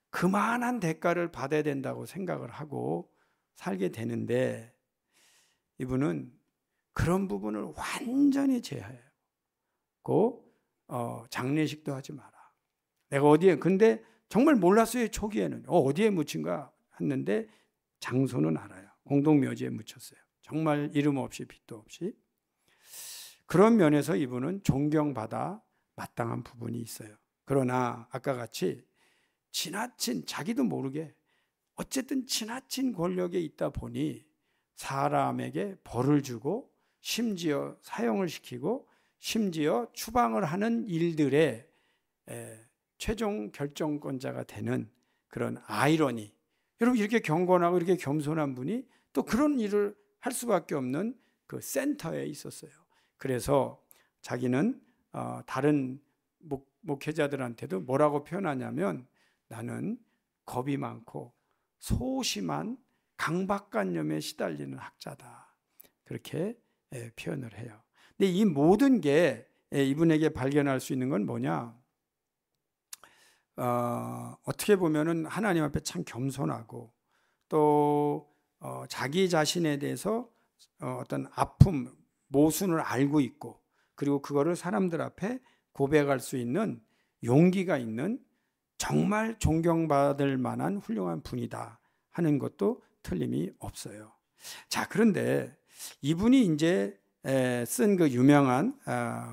그만한 대가를 받아야 된다고 생각을 하고 살게 되는데, 이분은 그런 부분을 완전히 제하고 장례식도 하지 마라. 내가 어디에, 근데 정말 몰랐어요. 초기에는 어디에 묻힌가 했는데 장소는 알아요. 공동묘지에 묻혔어요. 정말 이름 없이 빚도 없이. 그런 면에서 이분은 존경받아 마땅한 부분이 있어요. 그러나 아까 같이 지나친, 자기도 모르게 어쨌든 지나친 권력에 있다 보니 사람에게 벌을 주고 심지어 사형을 시키고 심지어 추방을 하는 일들의 최종 결정권자가 되는 그런 아이러니. 여러분, 이렇게 경건하고 이렇게 겸손한 분이 또 그런 일을 할 수밖에 없는 그 센터에 있었어요. 그래서 자기는 다른 목회자들한테도 뭐라고 표현하냐면, 나는 겁이 많고 소심한 강박관념에 시달리는 학자다. 그렇게 표현을 해요. 근데 이 모든 게 이분에게 발견할 수 있는 건 뭐냐? 어떻게 보면은 하나님 앞에 참 겸손하고 또 자기 자신에 대해서 어떤 아픔, 모순을 알고 있고, 그리고 그거를 사람들 앞에 고백할 수 있는 용기가 있는 정말 존경받을 만한 훌륭한 분이다 하는 것도 틀림이 없어요. 자, 그런데 이분이 이제 쓴 그 유명한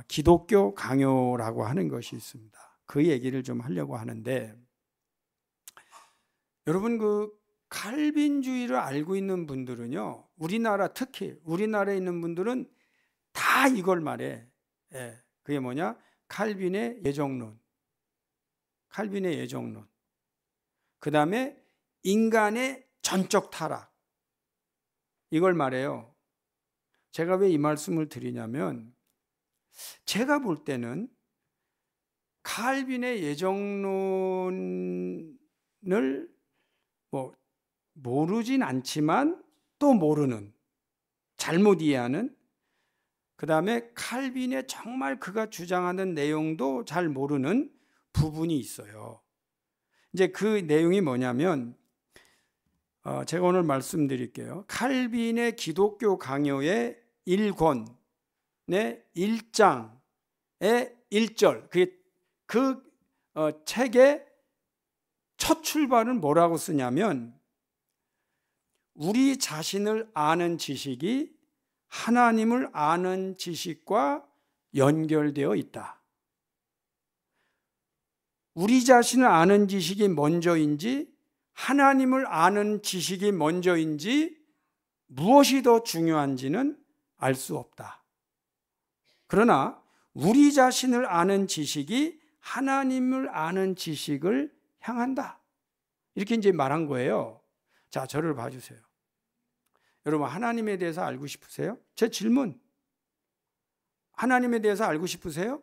기독교 강요라고 하는 것이 있습니다. 그 얘기를 좀 하려고 하는데, 여러분, 그 칼빈주의를 알고 있는 분들은요, 우리나라, 특히 우리나라에 있는 분들은 다 이걸 말해. 그게 뭐냐? 칼빈의 예정론. 칼빈의 예정론. 그 다음에 인간의 전적 타락. 이걸 말해요. 제가 왜 이 말씀을 드리냐면, 제가 볼 때는 칼빈의 예정론을 모르진 않지만 또 모르는, 잘못 이해하는, 그 다음에 칼빈의 정말 그가 주장하는 내용도 잘 모르는 부분이 있어요. 이제 그 내용이 뭐냐면, 제가 오늘 말씀드릴게요. 칼빈의 기독교 강요의 1권의 1장의 1절, 그 책의 첫 출발은 뭐라고 쓰냐면, 우리 자신을 아는 지식이 하나님을 아는 지식과 연결되어 있다. 우리 자신을 아는 지식이 먼저인지 하나님을 아는 지식이 먼저인지 무엇이 더 중요한지는 알 수 없다. 그러나 우리 자신을 아는 지식이 하나님을 아는 지식을 향한다. 이렇게 이제 말한 거예요. 자, 저를 봐주세요. 여러분, 하나님에 대해서 알고 싶으세요? 제 질문. 하나님에 대해서 알고 싶으세요?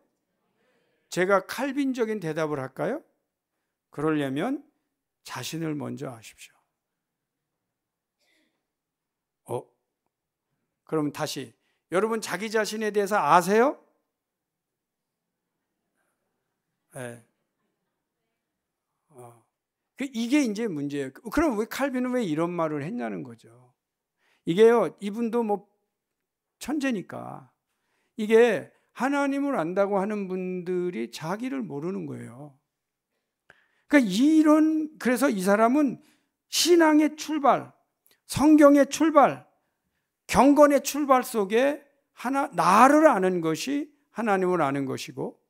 제가 칼빈적인 대답을 할까요? 그러려면 자신을 먼저 아십시오. 그럼 다시, 여러분 자기 자신에 대해서 아세요? 네. 이게 이제 문제예요. 그럼 왜 칼빈은 왜 이런 말을 했냐는 거죠. 이게요, 이분도 천재니까, 이게 하나님을 안다고 하는 분들이 자기를 모르는 거예요. 그러니까 그래서 이 사람은 신앙의 출발, 성경의 출발, 경건의 출발 속에 나를 아는 것이 하나님을 아는 것이고,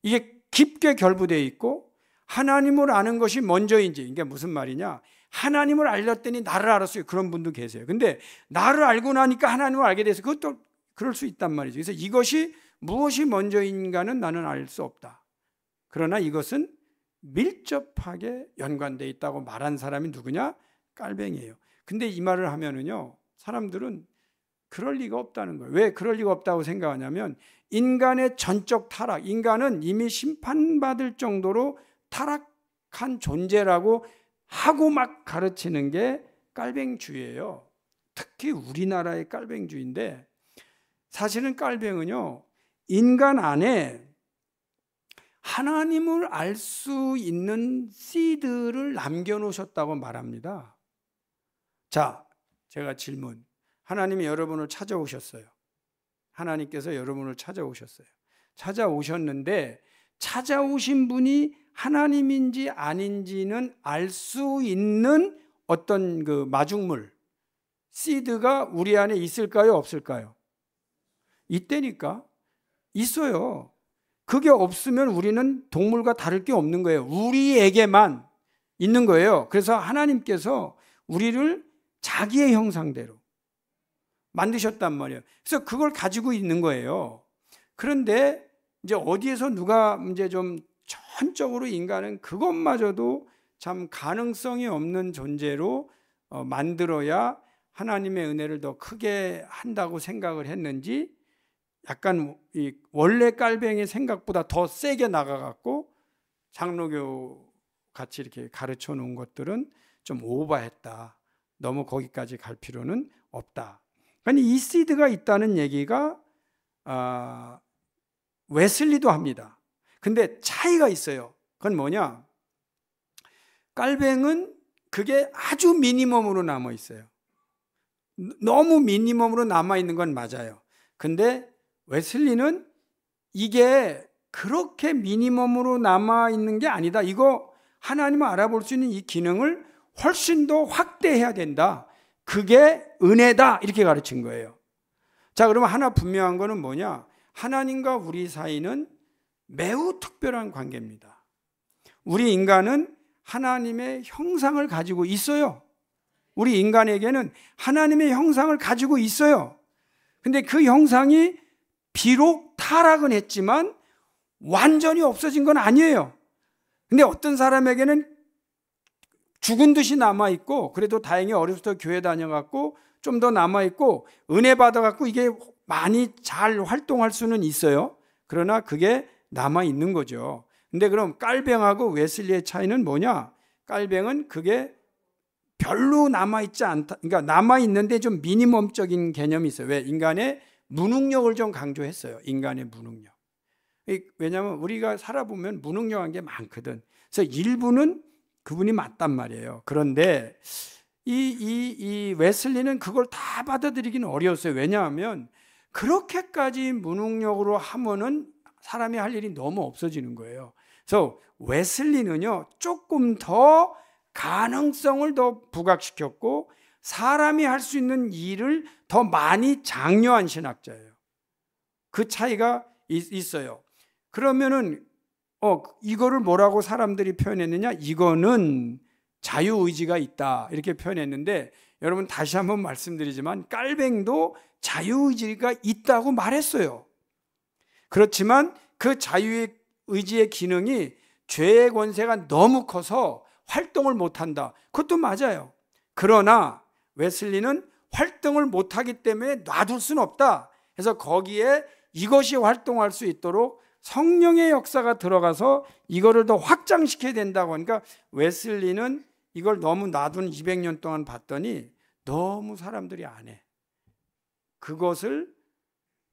이게 깊게 결부되어 있고, 하나님을 아는 것이 먼저인지, 이게 무슨 말이냐? 하나님을 알렸더니 나를 알았어요. 그런 분도 계세요. 근데 나를 알고 나니까 하나님을 알게 돼서 그것도 그럴 수 있단 말이죠. 그래서 이것이 무엇이 먼저인가는 나는 알 수 없다. 그러나 이것은 밀접하게 연관되어 있다고 말한 사람이 누구냐? 깔뱅이에요. 근데 이 말을 하면은요, 사람들은 그럴 리가 없다는 거예요. 왜 그럴 리가 없다고 생각하냐면, 인간의 전적 타락, 인간은 이미 심판받을 정도로 타락한 존재라고 하고 막 가르치는 게 깔뱅주의예요. 특히 우리나라의 깔뱅주의인데, 사실은 깔뱅은요, 인간 안에 하나님을 알 수 있는 씨드를 남겨놓으셨다고 말합니다. 자, 제가 질문. 하나님이 여러분을 찾아오셨어요. 하나님께서 여러분을 찾아오셨어요. 찾아오셨는데 찾아오신 분이 하나님인지 아닌지는 알 수 있는 어떤 그 마중물, 씨드가 우리 안에 있을까요? 없을까요? 있다니까. 있어요. 그게 없으면 우리는 동물과 다를 게 없는 거예요. 우리에게만 있는 거예요. 그래서 하나님께서 우리를 자기의 형상대로 만드셨단 말이에요. 그래서 그걸 가지고 있는 거예요. 그런데 이제 어디에서 누가 이제 좀 전적으로 인간은 그것마저도 참 가능성이 없는 존재로 만들어야 하나님의 은혜를 더 크게 한다고 생각을 했는지, 약간 이 원래 깔뱅이의 생각보다 더 세게 나가갖고 장로교 같이 이렇게 가르쳐 놓은 것들은 좀 오버했다. 너무 거기까지 갈 필요는 없다. 그러니까 이 씨드가 있다는 얘기가 웨슬리도 합니다. 근데 차이가 있어요. 그건 뭐냐? 깔뱅은 그게 아주 미니멈으로 남아 있어요. 너무 미니멈으로 남아 있는 건 맞아요. 근데 웨슬리는 이게 그렇게 미니멈으로 남아 있는 게 아니다. 이거 하나님을 알아볼 수 있는 이 기능을 훨씬 더 확대해야 된다. 그게 은혜다. 이렇게 가르친 거예요. 자, 그러면 하나 분명한 거는 뭐냐? 하나님과 우리 사이는 매우 특별한 관계입니다. 우리 인간은 하나님의 형상을 가지고 있어요. 우리 인간에게는 하나님의 형상을 가지고 있어요. 근데 그 형상이 비록 타락은 했지만 완전히 없어진 건 아니에요. 근데 어떤 사람에게는 죽은 듯이 남아있고, 그래도 다행히 어려서부터 교회 다녀갖고 좀 더 남아있고 은혜 받아갖고 이게 많이 잘 활동할 수는 있어요. 그러나 그게 남아있는 거죠. 근데 그럼 깔뱅하고 웨슬리의 차이는 뭐냐? 깔뱅은 그게 별로 남아있지 않다. 그러니까 남아있는데 좀 미니멈적인 개념이 있어요. 왜? 인간의 무능력을 좀 강조했어요. 인간의 무능력. 왜냐하면 우리가 살아보면 무능력한 게 많거든. 그래서 일부는 그분이 맞단 말이에요. 그런데 이 웨슬리는 그걸 다 받아들이기는 어려웠어요. 왜냐하면 그렇게까지 무능력으로 하면은 사람이 할 일이 너무 없어지는 거예요. 그래서 웨슬리는요, 조금 더 가능성을 더 부각시켰고 사람이 할 수 있는 일을 더 많이 장려한 신학자예요. 그 차이가 있어요. 그러면은 이거를 뭐라고 사람들이 표현했느냐? 이거는 자유의지가 있다, 이렇게 표현했는데, 여러분 다시 한번 말씀드리지만 깔뱅도 자유의지가 있다고 말했어요. 그렇지만 그 자유의지의 기능이 죄의 권세가 너무 커서 활동을 못한다. 그것도 맞아요. 그러나 웨슬리는 활동을 못하기 때문에 놔둘 수는 없다. 그래서 거기에 이것이 활동할 수 있도록 성령의 역사가 들어가서 이거를 더 확장시켜야 된다고 하니까, 웨슬리는 이걸 너무 놔둔 200년 동안 봤더니 너무 사람들이 안 해. 그것을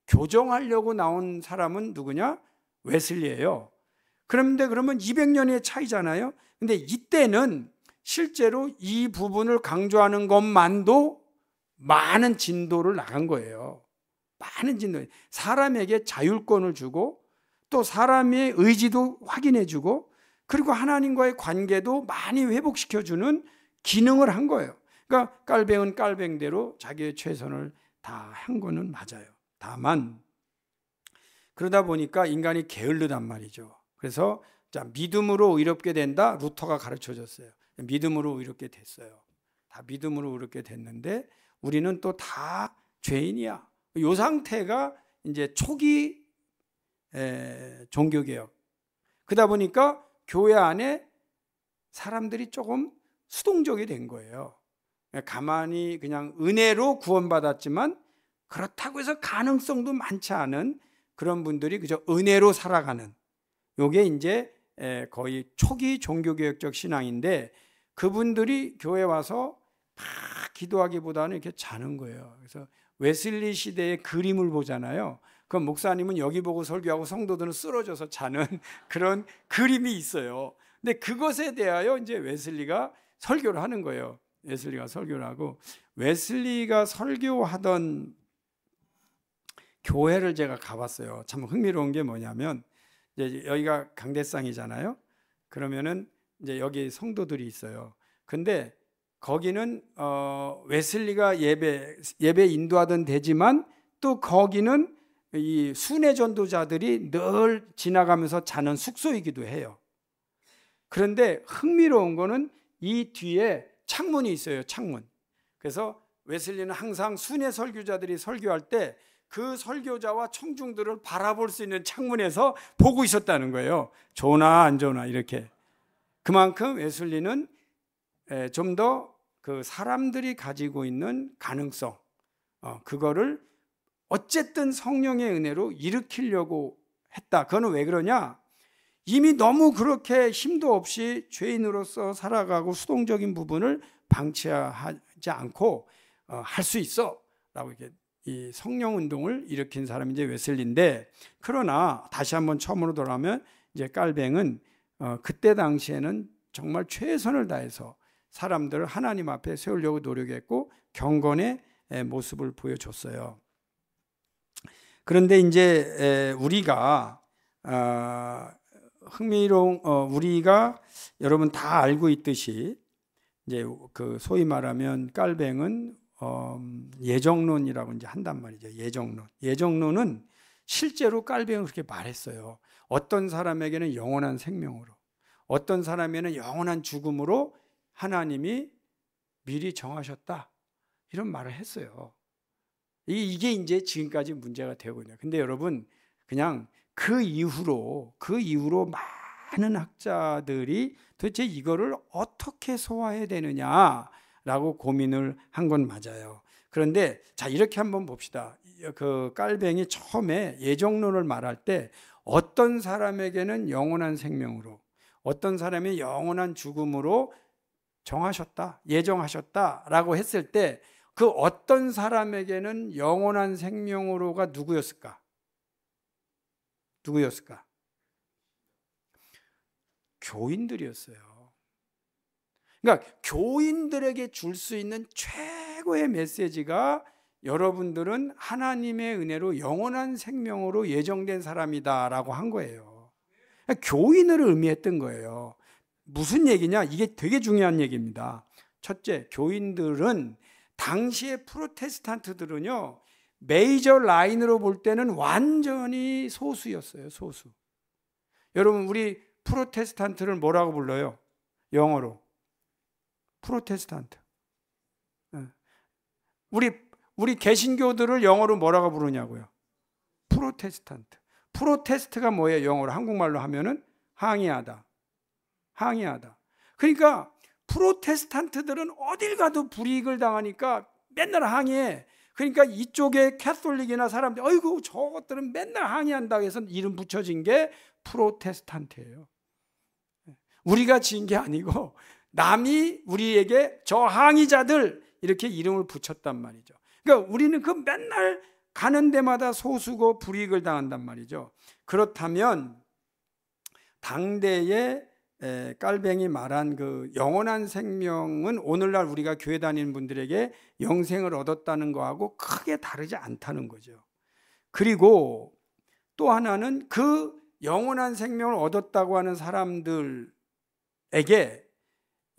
교정하려고 나온 사람은 누구냐? 웨슬리예요. 그런데 그러면 200년의 차이잖아요. 근데 이때는 실제로 이 부분을 강조하는 것만도 많은 진도를 나간 거예요. 많은 진도. 사람에게 자율권을 주고 또 사람의 의지도 확인해 주고 그리고 하나님과의 관계도 많이 회복시켜주는 기능을 한 거예요. 그러니까 깔뱅은 깔뱅대로 자기의 최선을 다 한 거는 맞아요. 다만 그러다 보니까 인간이 게을르단 말이죠. 그래서 자, 믿음으로 의롭게 된다, 루터가 가르쳐줬어요. 믿음으로 의롭게 됐어요. 다 믿음으로 의롭게 됐는데 우리는 또 다 죄인이야. 이 상태가 이제 초기 종교개혁. 그러다 보니까 교회 안에 사람들이 조금 수동적이 된 거예요. 가만히 그냥 은혜로 구원받았지만 그렇다고 해서 가능성도 많지 않은 그런 분들이 그저 은혜로 살아가는, 요게 이제 거의 초기 종교개혁적 신앙인데, 그분들이 교회 와서 막 기도하기보다는 이렇게 자는 거예요. 그래서 웨슬리 시대의 그림을 보잖아요. 그 목사님은 여기 보고 설교하고 성도들은 쓰러져서 자는 그런 그림이 있어요. 근데 그것에 대하여 이제 웨슬리가 설교를 하는 거예요. 웨슬리가 설교를 하고, 웨슬리가 설교하던 교회를 제가 가봤어요. 참 흥미로운 게 뭐냐면, 이제 여기가 강대상이잖아요. 그러면은 이제 여기 성도들이 있어요. 근데 거기는 웨슬리가 예배 인도하던 데지만 또 거기는 이 순회 전도자들이 늘 지나가면서 자는 숙소이기도 해요. 그런데 흥미로운 거는 이 뒤에 창문이 있어요. 창문. 그래서 웨슬리는 항상 순회 설교자들이 설교할 때 그 설교자와 청중들을 바라볼 수 있는 창문에서 보고 있었다는 거예요. 좋나 안 좋나 이렇게. 그만큼 웨슬리는 좀 더 그 사람들이 가지고 있는 가능성, 그거를 어쨌든 성령의 은혜로 일으키려고 했다. 그거는 왜 그러냐? 이미 너무 그렇게 힘도 없이 죄인으로서 살아가고 수동적인 부분을 방치하지 않고 할 수 있어 라고 이렇게 이 성령 운동을 일으킨 사람이 이제 웨슬리인데, 그러나 다시 한번 처음으로 돌아오면 이제 깔뱅은 그때 당시에는 정말 최선을 다해서 사람들을 하나님 앞에 세우려고 노력했고 경건의 모습을 보여줬어요. 그런데 이제 우리가 우리가 여러분 다 알고 있듯이 이제 그 소위 말하면 깔뱅은 예정론이라고 이제 한단 말이죠. 예정론은 실제로 깔뱅은 그렇게 말했어요. 어떤 사람에게는 영원한 생명으로, 어떤 사람에게는 영원한 죽음으로 하나님이 미리 정하셨다, 이런 말을 했어요. 이게 이제 지금까지 문제가 되고 있네요. 근데 여러분, 그냥 그 이후로 많은 학자들이 도대체 이거를 어떻게 소화해야 되느냐라고 고민을 한 건 맞아요. 그런데 자, 이렇게 한번 봅시다. 그 깔뱅이 처음에 예정론을 말할 때 어떤 사람에게는 영원한 생명으로, 어떤 사람이 영원한 죽음으로 정하셨다, 예정하셨다라고 했을 때 그 어떤 사람에게는 영원한 생명으로가 누구였을까? 교인들이었어요. 그러니까 교인들에게 줄 수 있는 최고의 메시지가 여러분들은 하나님의 은혜로 영원한 생명으로 예정된 사람이다라고 한 거예요. 그러니까 교인을 의미했던 거예요. 무슨 얘기냐? 이게 되게 중요한 얘기입니다. 첫째, 교인들은 당시의 프로테스탄트들은요, 메이저 라인으로 볼 때는 완전히 소수였어요. 소수. 여러분, 우리 프로테스탄트를 뭐라고 불러요? 영어로 프로테스탄트. 우리 개신교들을 영어로 뭐라고 부르냐고요? 프로테스탄트. 프로테스트가 뭐예요? 영어로, 한국말로 하면은 항의하다. 그러니까 프로테스탄트들은 어딜 가도 불이익을 당하니까 맨날 항의해. 그러니까 이쪽에 캐톨릭이나 사람들, 어이구 저것들은 맨날 항의한다고 해서 이름 붙여진 게 프로테스탄트예요. 우리가 지은 게 아니고 남이 우리에게 저 항의자들 이렇게 이름을 붙였단 말이죠. 그러니까 우리는 그 맨날 가는 데마다 소수고 불이익을 당한단 말이죠. 그렇다면 당대의 깔뱅이 말한 그 영원한 생명은 오늘날 우리가 교회 다니는 분들에게 영생을 얻었다는 거하고 크게 다르지 않다는 거죠. 그리고 또 하나는 그 영원한 생명을 얻었다고 하는 사람들에게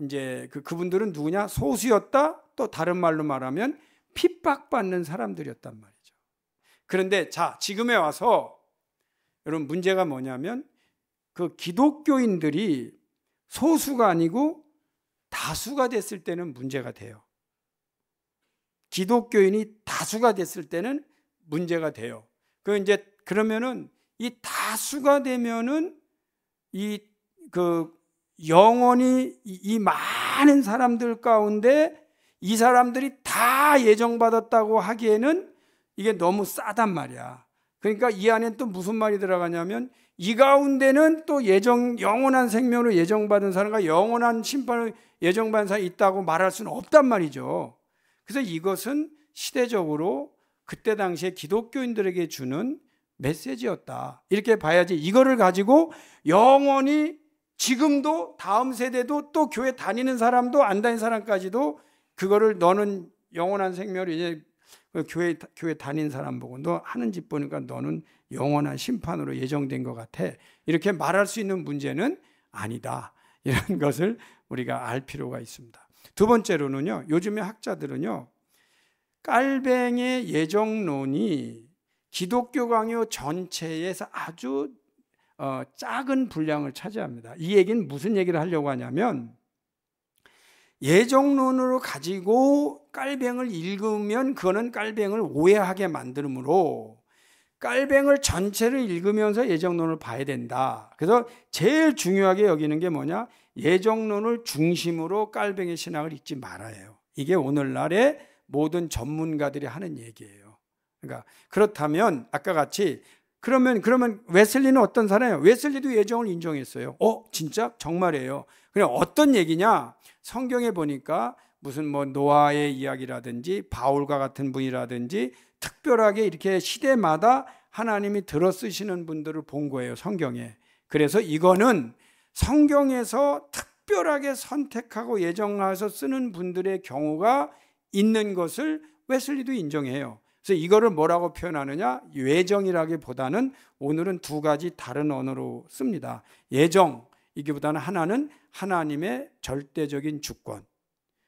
이제 그분들은 누구냐? 소수였다. 또 다른 말로 말하면 핍박받는 사람들이었단 말이죠. 그런데 자, 지금에 와서 여러분 문제가 뭐냐면 그 기독교인들이 소수가 아니고 다수가 됐을 때는 문제가 돼요. 기독교인이 다수가 됐을 때는 문제가 돼요. 그러면은 이 다수가 되면은 영원히 이 많은 사람들 가운데 이 사람들이 다 예정받았다고 하기에는 이게 너무 싸단 말이야. 그러니까 이 안에 또 무슨 말이 들어가냐면 이 가운데는 또 영원한 생명으로 예정받은 사람과 영원한 심판을 예정받은 사람이 있다고 말할 수는 없단 말이죠. 그래서 이것은 시대적으로 그때 당시에 기독교인들에게 주는 메시지였다. 이렇게 봐야지 이거를 가지고 영원히 지금도 다음 세대도 또 교회 다니는 사람도 안 다니는 사람까지도 그거를 너는 영원한 생명으로 이제 교회 다니는 사람 보고 너 하는 집 보니까 너는 영원한 심판으로 예정된 것 같아. 이렇게 말할 수 있는 문제는 아니다. 이런 것을 우리가 알 필요가 있습니다. 두 번째로는요. 요즘의 학자들은요. 깔뱅의 예정론이 기독교 강요 전체에서 아주 작은 분량을 차지합니다. 이 얘기는 무슨 얘기를 하려고 하냐면 예정론으로 가지고 깔뱅을 읽으면 그거는 깔뱅을 오해하게 만들므로 깔뱅을 전체를 읽으면서 예정론을 봐야 된다. 그래서 제일 중요하게 여기는 게 뭐냐? 예정론을 중심으로 깔뱅의 신학을 읽지 말아야 해요. 이게 오늘날의 모든 전문가들이 하는 얘기예요. 그러니까 그렇다면 아까 같이 그러면 웨슬리는 어떤 사람이에요? 웨슬리도 예정을 인정했어요. 진짜 정말이에요. 그냥 어떤 얘기냐? 성경에 보니까 무슨 노아의 이야기라든지 바울과 같은 분이라든지 특별하게 이렇게 시대마다 하나님이 들어 쓰시는 분들을 본 거예요, 성경에. 그래서 이거는 성경에서 특별하게 선택하고 예정해서 쓰는 분들의 경우가 있는 것을 웨슬리도 인정해요. 그래서 이거를 뭐라고 표현하느냐? 예정이라기보다는 오늘은 두 가지 다른 언어로 씁니다. 예정, 이기보다는 하나는 하나님의 절대적인 주권.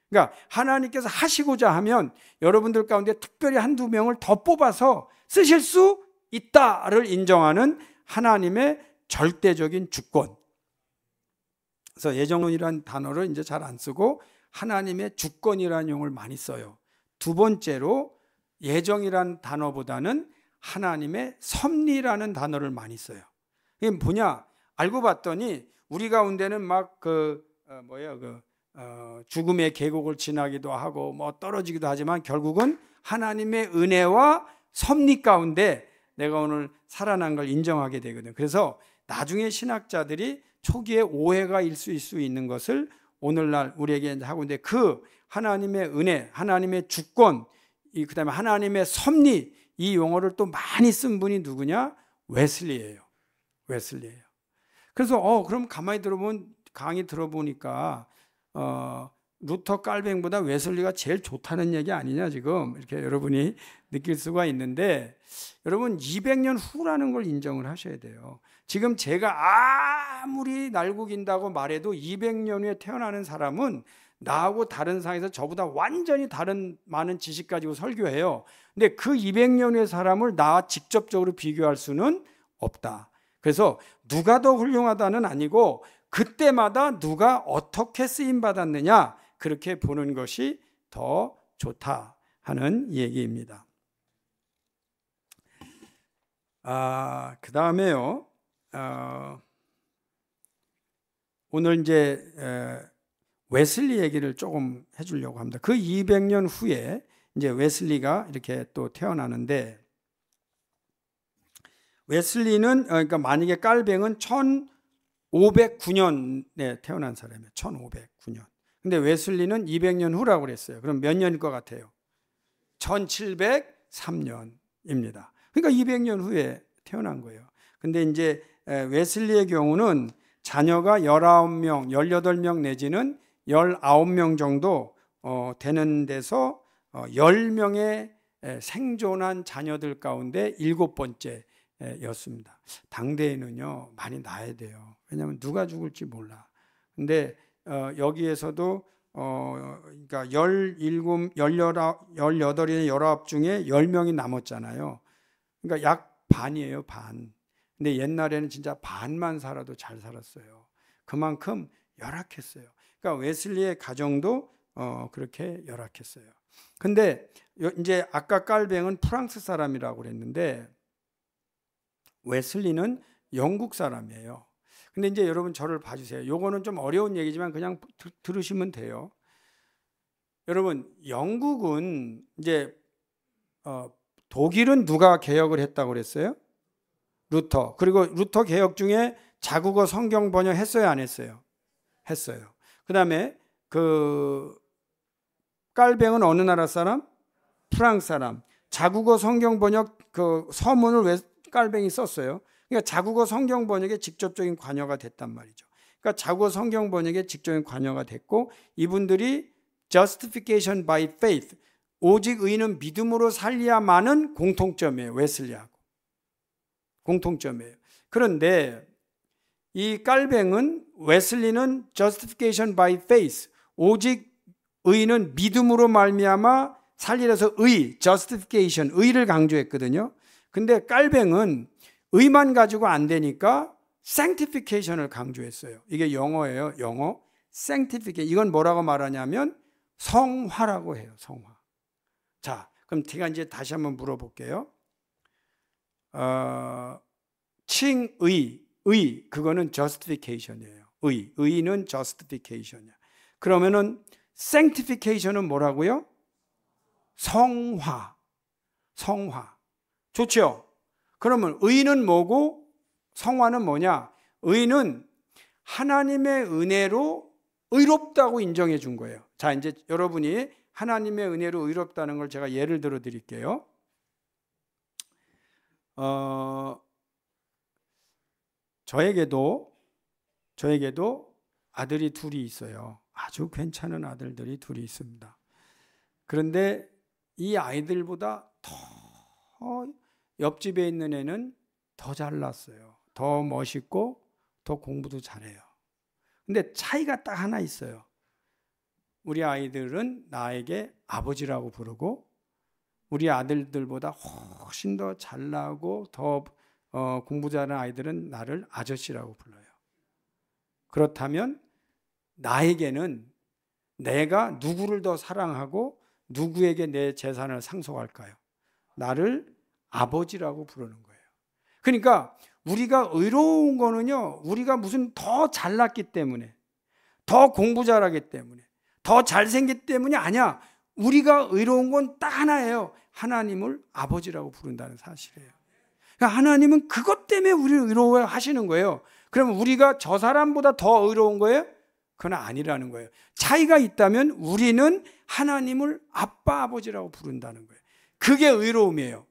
그러니까 하나님께서 하시고자 하면 여러분들 가운데 특별히 한두 명을 더 뽑아서 쓰실 수 있다를 인정하는 하나님의 절대적인 주권. 그래서 예정론이라는 단어를 이제 잘 안 쓰고 하나님의 주권이라는 용어를 많이 써요. 두 번째로 예정이라는 단어보다는 하나님의 섭리라는 단어를 많이 써요. 이게 뭐냐? 알고 봤더니 우리 가운데는 막 죽음의 계곡을 지나기도 하고 떨어지기도 하지만 결국은 하나님의 은혜와 섭리 가운데 내가 오늘 살아난 걸 인정하게 되거든요. 그래서 나중에 신학자들이 초기에 오해가 있을 수 있는 것을 오늘날 우리에게 하고 있는데 그 하나님의 은혜, 하나님의 주권, 그다음에 하나님의 섭리 이 용어를 또 많이 쓴 분이 누구냐? 웨슬리예요. 웨슬리예요. 그래서 그럼 가만히 들어보면 강의 들어보니까 루터 깔뱅보다 웨슬리가 제일 좋다는 얘기 아니냐 지금 이렇게 여러분이 느낄 수가 있는데 여러분 200년 후라는 걸 인정을 하셔야 돼요. 지금 제가 아무리 날고긴다고 말해도 200년 후에 태어나는 사람은 나하고 다른 상에서 저보다 완전히 다른 많은 지식 가지고 설교해요. 근데 그 200년 후의 사람을 나와 직접적으로 비교할 수는 없다. 그래서 누가 더 훌륭하다는 아니고 그때마다 누가 어떻게 쓰임 받았느냐 그렇게 보는 것이 더 좋다 하는 얘기입니다. 그 다음에요. 오늘 이제 웨슬리 얘기를 조금 해주려고 합니다. 그 200년 후에 이제 웨슬리가 이렇게 또 태어나는데 웨슬리는 그러니까 만약에 깔뱅은 1509년에 태어난 사람이에요. 1509년. 근데 웨슬리는 200년 후라고 그랬어요. 그럼 몇 년일 것 같아요? 1703년입니다. 그러니까 200년 후에 태어난 거예요. 근데 이제 웨슬리의 경우는 자녀가 19명, 18명 내지는 19명 정도 되는 데서 10명의 생존한 자녀들 가운데 7번째였습니다. 당대에는요 많이 낳아야 돼요. 왜냐하면 누가 죽을지 몰라. 근데 여기에서도 그러니까 17, 18이나 19 중에 10명이 남았잖아요. 그러니까 약 반이에요, 반. 근데 옛날에는 진짜 반만 살아도 잘 살았어요. 그만큼 열악했어요. 그러니까 웨슬리의 가정도 그렇게 열악했어요. 근데 이제 아까 깔뱅은 프랑스 사람이라고 그랬는데 웨슬리는 영국 사람이에요. 근데 이제 여러분 저를 봐주세요. 요거는 좀 어려운 얘기지만 그냥 들으시면 돼요. 여러분 영국은 이제 독일은 누가 개혁을 했다고 그랬어요? 루터. 그리고 루터 개혁 중에 자국어 성경 번역 했어요, 안 했어요? 했어요. 그다음에 그 깔뱅은 어느 나라 사람? 프랑스 사람. 자국어 성경 번역 그 서문을 왜 깔뱅이 썼어요? 그러니까 자국어 성경 번역에 직접적인 관여가 됐단 말이죠. 그러니까 자국어 성경 번역에 직접적인 관여가 됐고, 이분들이 justification by faith, 오직 의는 믿음으로 살려야만은 공통점이에요. 웨슬리하고 공통점이에요. 그런데 이 깔뱅은, 웨슬리는 justification by faith, 오직 의는 믿음으로 말미암아 살리라서 의, justification, 의를 강조했거든요. 근데 깔뱅은 의만 가지고 안 되니까 sanctification을 강조했어요. 이게 영어예요. 영어. sanctification. 이건 뭐라고 말하냐면 성화라고 해요. 성화. 자, 그럼 제가 이제 다시 한번 물어볼게요. 칭의, 의, 그거는 justification이에요. 의는 justification이야. 그러면은 sanctification은 뭐라고요? 성화. 성화. 좋죠? 그러면 의는 뭐고 성화는 뭐냐? 의는 하나님의 은혜로 의롭다고 인정해 준 거예요. 자, 이제 여러분이 하나님의 은혜로 의롭다는 걸 제가 예를 들어 드릴게요. 저에게도 아들이 둘이 있어요. 아주 괜찮은 아들들이 둘이 있습니다. 그런데 이 아이들보다 더 옆집에 있는 애는 더 잘났어요. 더 멋있고 더 공부도 잘해요. 근데 차이가 딱 하나 있어요. 우리 아이들은 나에게 아버지라고 부르고, 우리 아들들보다 훨씬 더 잘나고 더 공부 잘하는 아이들은 나를 아저씨라고 불러요. 그렇다면 나에게는 내가 누구를 더 사랑하고 누구에게 내 재산을 상속할까요? 나를 아버지라고 부르는 거예요. 그러니까 우리가 의로운 거는요, 우리가 무슨 더 잘났기 때문에, 더 공부 잘하기 때문에, 더 잘생겼기 때문이 아니야. 우리가 의로운 건 딱 하나예요. 하나님을 아버지라고 부른다는 사실이에요. 그러니까 하나님은 그것 때문에 우리를 의로워 하시는 거예요. 그러면 우리가 저 사람보다 더 의로운 거예요? 그건 아니라는 거예요. 차이가 있다면 우리는 하나님을 아빠, 아버지라고 부른다는 거예요. 그게 의로움이에요.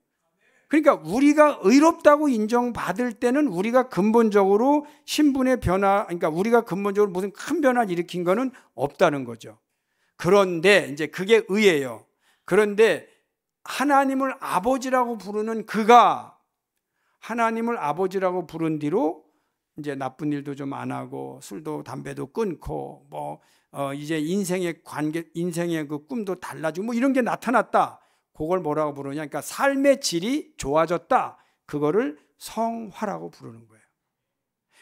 그러니까 우리가 의롭다고 인정받을 때는 우리가 근본적으로 신분의 변화, 그러니까 우리가 근본적으로 무슨 큰 변화를 일으킨 거는 없다는 거죠. 그런데 이제 그게 의예요. 그런데 하나님을 아버지라고 부르는 그가 하나님을 아버지라고 부른 뒤로 이제 나쁜 일도 좀 안 하고 술도 담배도 끊고 이제 인생의 관계, 인생의 그 꿈도 달라지고 뭐 이런 게 나타났다. 그걸 뭐라고 부르냐? 그러니까 삶의 질이 좋아졌다. 그거를 성화라고 부르는 거예요.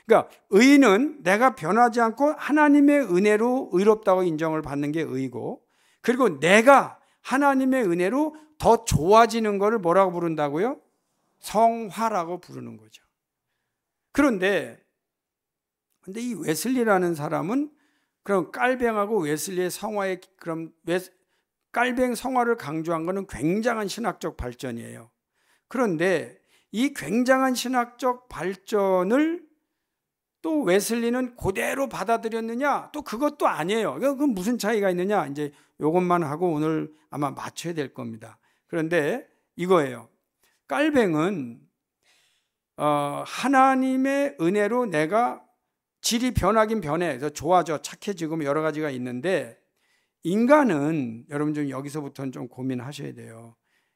그러니까 의는 내가 변하지 않고 하나님의 은혜로 의롭다고 인정을 받는 게 의고, 그리고 내가 하나님의 은혜로 더 좋아지는 거를 뭐라고 부른다고요? 성화라고 부르는 거죠. 그런데 이 웨슬리라는 사람은 그럼 깔뱅하고 웨슬리의 성화의 깔뱅 성화를 강조한 것은 굉장한 신학적 발전이에요. 그런데 이 굉장한 신학적 발전을 또 웨슬리는 그대로 받아들였느냐? 또 그것도 아니에요. 그건 무슨 차이가 있느냐? 이제 이것만 하고 오늘 아마 맞춰야 될 겁니다. 그런데 이거예요. 깔뱅은 하나님의 은혜로 내가 질이 변하긴 변해. 그래서 좋아져, 착해지고 여러 가지가 있는데, 인간은 여러분 좀 여기서부터는 좀 고민하셔야 돼요.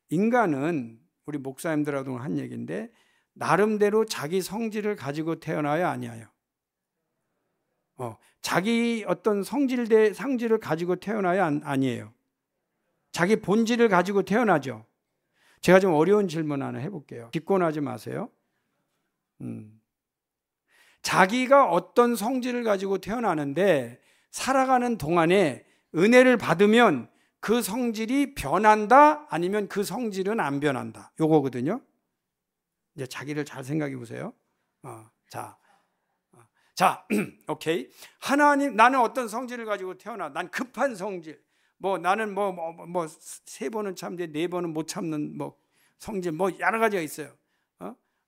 인간은 우리 목사님들하고 한 얘기인데 나름대로 자기 성질을 가지고 태어나야 아니에요. 자기 어떤 상질을 가지고 태어나야 아니에요. 자기 본질을 가지고 태어나죠. 제가 좀 어려운 질문 하나 해볼게요. 기권하지 마세요. 자기가 어떤 성질을 가지고 태어나는데 살아가는 동안에 은혜를 받으면 그 성질이 변한다, 아니면 그 성질은 안 변한다. 요거거든요. 이제 자기를 잘 생각해 보세요. 자, 오케이. 하나님, 나는 어떤 성질을 가지고 태어나? 난 급한 성질. 나는 3번은 참는데 4번은 못 참는 성질 뭐 여러 가지가 있어요.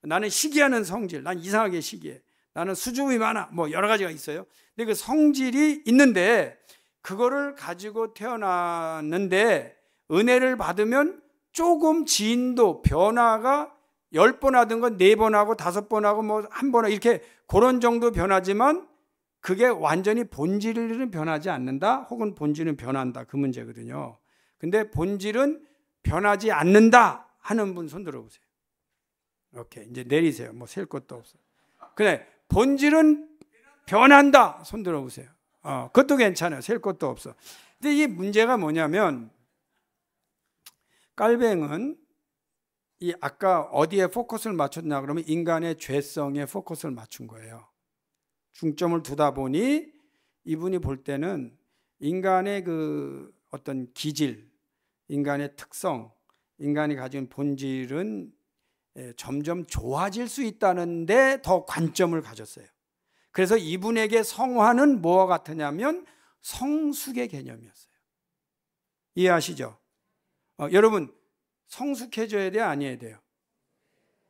나는 시기하는 성질, 난 이상하게 시기해. 나는 수줍음이 많아. 뭐 여러 가지가 있어요. 근데 그 성질이 있는데 그거를 가지고 태어났는데 은혜를 받으면 조금 진도 변화가 10번 하던 건 4번 하고 5번 하고 뭐 1번 하고 이렇게 그런 정도 변하지만 그게 완전히 본질은 변하지 않는다 혹은 본질은 변한다 그 문제거든요. 근데 본질은 변하지 않는다 하는 분 손 들어보세요. 오케이, 이제 내리세요. 뭐 셀 것도 없어. 그래, 본질은 변한다. 손 들어보세요. 그것도 괜찮아요. 셀 것도 없어. 근데 이 문제가 뭐냐면 깔뱅은 이 아까 어디에 포커스를 맞췄냐 그러면 인간의 죄성에 포커스를 맞춘 거예요. 중점을 두다 보니 이분이 볼 때는 인간의 그 어떤 기질, 인간의 특성, 인간이 가진 본질은 점점 좋아질 수 있다는데 더 관점을 가졌어요. 그래서 이분에게 성화는 뭐와 같으냐면 성숙의 개념이었어요. 이해하시죠? 여러분 성숙해져야 돼요? 아니어야 돼요?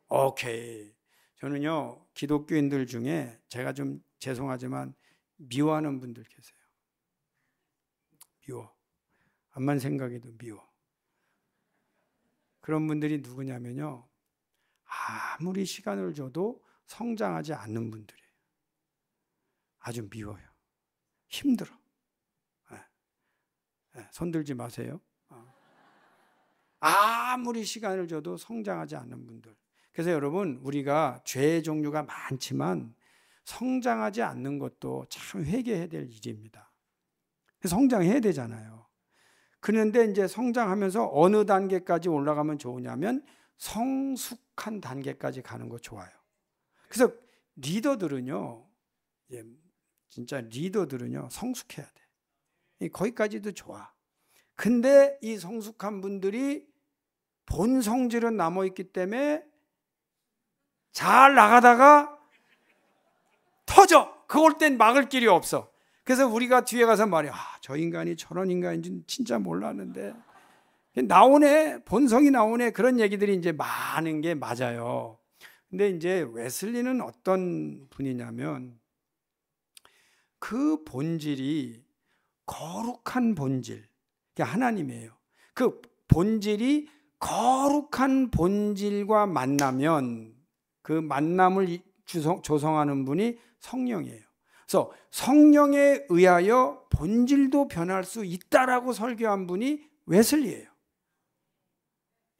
오케이. 저는요 기독교인들 중에 제가 좀 죄송하지만 미워하는 분들 계세요. 미워. 암만 생각해도 미워. 그런 분들이 누구냐면요 아무리 시간을 줘도 성장하지 않는 분들이에요. 아주 미워요. 힘들어. 손 들지 마세요. 아무리 시간을 줘도 성장하지 않는 분들. 그래서 여러분 우리가 죄의 종류가 많지만 성장하지 않는 것도 참 회개해야 될 일입니다. 성장해야 되잖아요. 그런데 이제 성장하면서 어느 단계까지 올라가면 좋으냐면 성숙한 단계까지 가는 거 좋아요. 그래서 리더들은요, 진짜 리더들은요 성숙해야 돼. 거기까지도 좋아. 근데 이 성숙한 분들이 본 성질은 남아있기 때문에 잘 나가다가 터져. 그럴 땐 막을 길이 없어. 그래서 우리가 뒤에 가서 말해, 저 인간이 저런 인간인지 진짜 몰랐는데 나오네, 본성이 나오네, 그런 얘기들이 이제 많은 게 맞아요. 근데 이제 웨슬리는 어떤 분이냐면 그 본질이 거룩한 본질, 하나님이에요. 그 본질이 거룩한 본질과 만나면 그 만남을 조성하는 분이 성령이에요. 그래서 성령에 의하여 본질도 변할 수 있다라고 설교한 분이 웨슬리예요.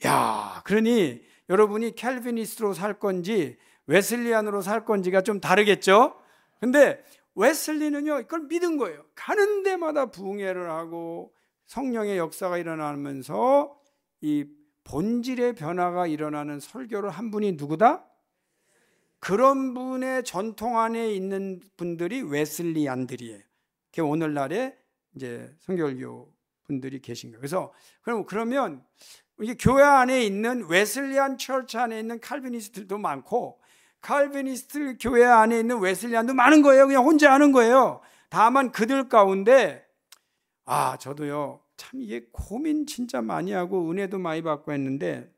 야, 그러니 여러분이 캘비니스트로 살 건지 웨슬리안으로 살 건지가 좀 다르겠죠? 근데 웨슬리는요, 이걸 믿은 거예요. 가는 데마다 부흥회를 하고 성령의 역사가 일어나면서 이 본질의 변화가 일어나는 설교를 한 분이 누구다? 그런 분의 전통 안에 있는 분들이 웨슬리안들이에요. 오늘날의 이제 성결교 분들이 계신 거예요. 그래서 그러면 이게 교회 안에 있는 웨슬리안 처치 안에 있는 칼비니스트들도 많고 칼비니스트 교회 안에 있는 웨슬리안도 많은 거예요. 그냥 혼자 하는 거예요. 다만 그들 가운데 저도요 참 이게 고민 진짜 많이 하고 은혜도 많이 받고 했는데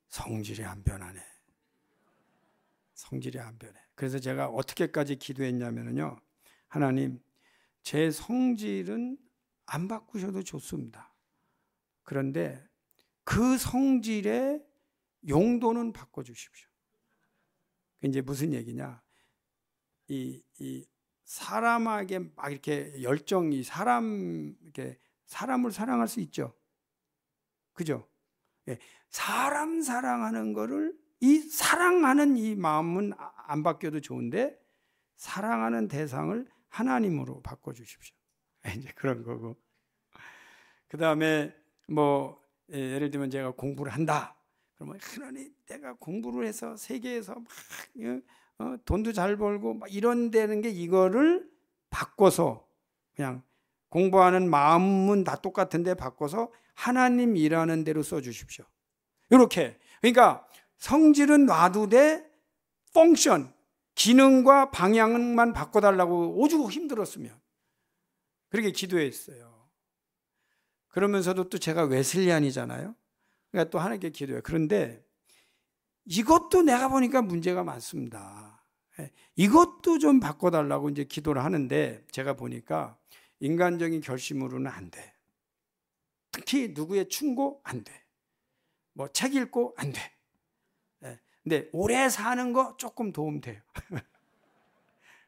성질이 안 변하네. 성질이 안 변해. 그래서 제가 어떻게까지 기도했냐면요, 하나님, 제 성질은 안 바꾸셔도 좋습니다. 그런데 그 성질의 용도는 바꿔주십시오. 이제 무슨 얘기냐? 이 사람에게 막 이렇게 열정이 이렇게 사람을 사랑할 수 있죠. 그죠? 사람 사랑하는 거를 이 사랑하는 이 마음은 안 바뀌어도 좋은데 사랑하는 대상을 하나님으로 바꿔주십시오. 이제 그런 거고. 그 다음에 뭐 예를 들면 제가 공부를 한다. 그러면 하나님, 내가 공부를 해서 세계에서 막 돈도 잘 벌고 막 이런 데는 게 이거를 바꿔서 그냥 공부하는 마음은 다 똑같은데 바꿔서 하나님 일하는 대로 써주십시오. 이렇게. 그러니까 성질은 놔두되 펑션, 기능과 방향만 바꿔달라고 오죽 힘들었으면 그렇게 기도했어요. 그러면서도 또 제가 웨슬리안이잖아요. 그러니까 또 하나님께 기도해요. 그런데 이것도 내가 보니까 문제가 많습니다. 이것도 좀 바꿔달라고 이제 기도를 하는데 제가 보니까 인간적인 결심으로는 안 돼. 특히 누구의 충고 안 돼. 뭐 책 읽고 안 돼. 근데 오래 사는 거 조금 도움돼요.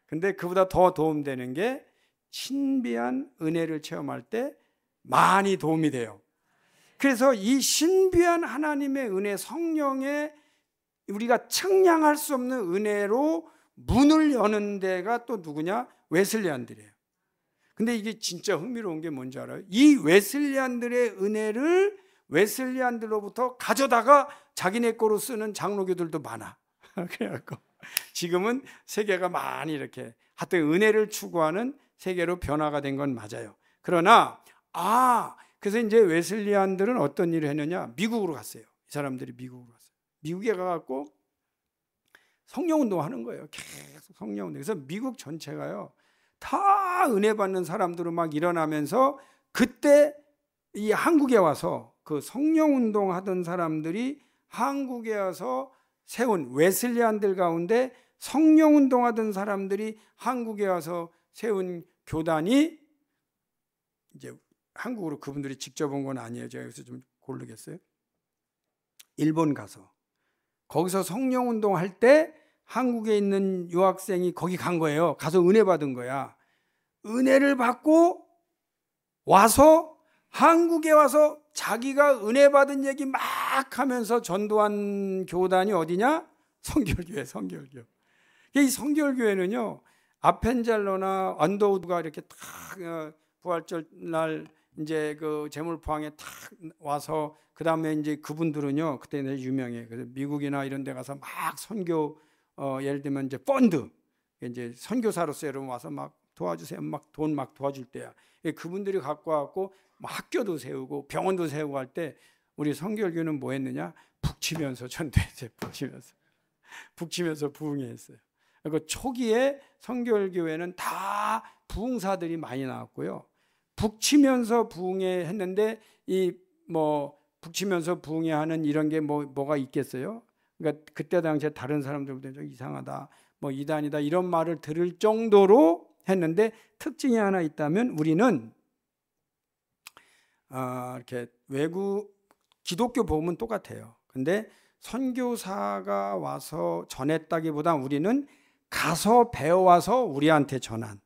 근데 그보다 더 도움되는 게 신비한 은혜를 체험할 때 많이 도움이 돼요. 그래서 이 신비한 하나님의 은혜, 성령의 우리가 측량할 수 없는 은혜로 문을 여는 데가 또 누구냐? 웨슬리안들이에요. 근데 이게 진짜 흥미로운 게 뭔지 알아요? 이 웨슬리안들의 은혜를 웨슬리안들로부터 가져다가 자기네 거로 쓰는 장로교들도 많아. 그래갖고 지금은 세계가 많이 이렇게 하여튼 은혜를 추구하는 세계로 변화가 된 건 맞아요. 그러나 그래서 이제 웨슬리안들은 어떤 일을 했느냐? 미국으로 갔어요. 이 사람들이 미국으로 갔어요. 미국에 가갖고 성령운동 하는 거예요. 계속 성령운동. 그래서 미국 전체가요 다 은혜 받는 사람들로 막 일어나면서 그때 이 한국에 와서 그 성령운동 하던 사람들이 한국에 와서 세운 웨슬리안들 가운데 성령운동 하던 사람들이 한국에 와서 세운 교단이 이제 한국으로 그분들이 직접 온 건 아니에요. 제가 여기서 좀 고르겠어요. 일본 가서 거기서 성령운동 할 때 한국에 있는 유학생이 거기 간 거예요. 가서 은혜 받은 거야. 은혜를 받고 와서 한국에 와서 자기가 은혜 받은 얘기 막 하면서 전도한 교단이 어디냐? 성결교회, 성결교. 이 성결교회는요, 아펜젤로나 언더우드가 이렇게 탁 부활절 날 이제 그 제물포항에 탁 와서 그 다음에 이제 그분들은요, 그때 유명해. 그래서 미국이나 이런 데 가서 막 선교, 예를 들면 이제 펀드, 이제 선교사로서 여러분 와서 막 도와주세요. 막 돈 막 도와줄 때야. 그분들이 갖고 와갖고 학교도 세우고 병원도 세우고 할 때 우리 성결교는 뭐 했느냐? 북치면서 전도했어요. 북치면서 부흥했어요. 그리고 초기에 성결교회는 다 부흥사들이 많이 나왔고요. 북치면서 부흥회 했는데 이 뭐 북치면서 부흥회 하는 이런 게 뭐가 있겠어요? 그러니까 그때 당시에 다른 사람들보다 좀 이상하다, 뭐 이단이다 이런 말을 들을 정도로 했는데 특징이 하나 있다면 우리는 이렇게 외국 기독교 복음은 똑같아요. 근데 선교사가 와서 전했다기보다 우리는 가서 배워와서 우리한테 전한,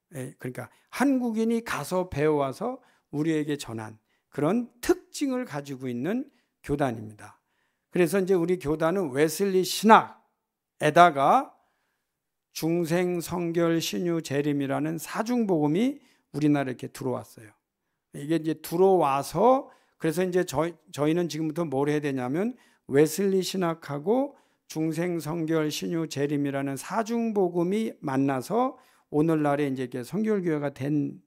그러니까 한국인이 가서 배워와서 우리에게 전한 그런 특징을 가지고 있는 교단입니다. 그래서 이제 우리 교단은 웨슬리 신학에다가 중생, 성결, 신유, 재림이라는 사중복음이 우리나라에 이렇게 들어왔어요. 이게 이제 들어와서 그래서 이제 저희는 지금부터 뭘 해야 되냐면 웨슬리 신학하고 중생, 성결, 신유, 재림이라는 사중복음이 만나서 오늘날에 이제 성결교회가 된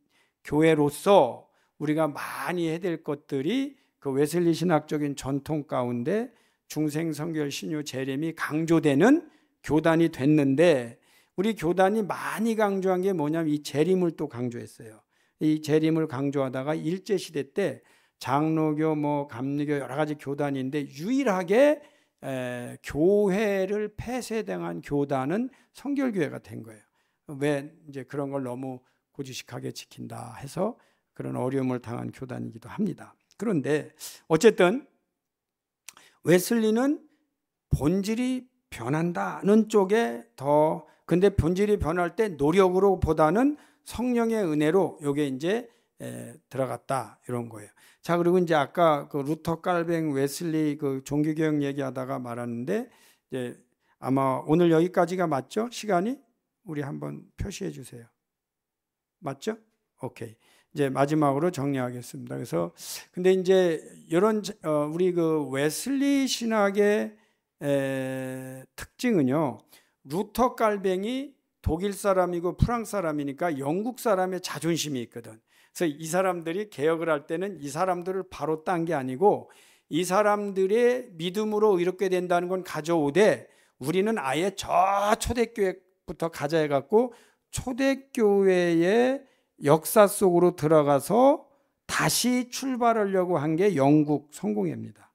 교회로서 우리가 많이 해야 될 것들이 그 웨슬리 신학적인 전통 가운데 중생, 성결, 신유, 재림이 강조되는 교단이 됐는데 우리 교단이 많이 강조한 게 뭐냐면 이 재림을 또 강조했어요. 이 재림을 강조하다가 일제시대 때 장로교, 뭐 감리교 여러 가지 교단인데 유일하게 교회를 폐쇄당한 교단은 성결교회가 된 거예요. 왜 이제 그런 걸 너무 고지식하게 지킨다 해서 그런 어려움을 당한 교단이기도 합니다. 그런데 어쨌든 웨슬리는 본질이 변한다는 쪽에 더 근데 본질이 변할 때 노력으로보다는 성령의 은혜로 이게 이제 들어갔다 이런 거예요. 자, 그리고 이제 아까 그 루터, 깔뱅, 웨슬리 그 종교개혁 얘기하다가 말았는데 이제 아마 오늘 여기까지가 맞죠? 시간이 우리 한번 표시해 주세요. 맞죠? 오케이. 이제 마지막으로 정리하겠습니다. 그래서 근데 이제 이런 우리 그 웨슬리 신학의 특징은요. 루터, 깔뱅이 독일 사람이고 프랑스 사람이니까 영국 사람의 자존심이 있거든. 그래서 이 사람들이 개혁을 할 때는 이 사람들을 바로 딴 게 아니고 이 사람들의 믿음으로 이렇게 된다는 건 가져오되 우리는 아예 저 초대교회부터 가자 해갖고 초대교회의 역사 속으로 들어가서 다시 출발하려고 한 게 영국 성공회입니다.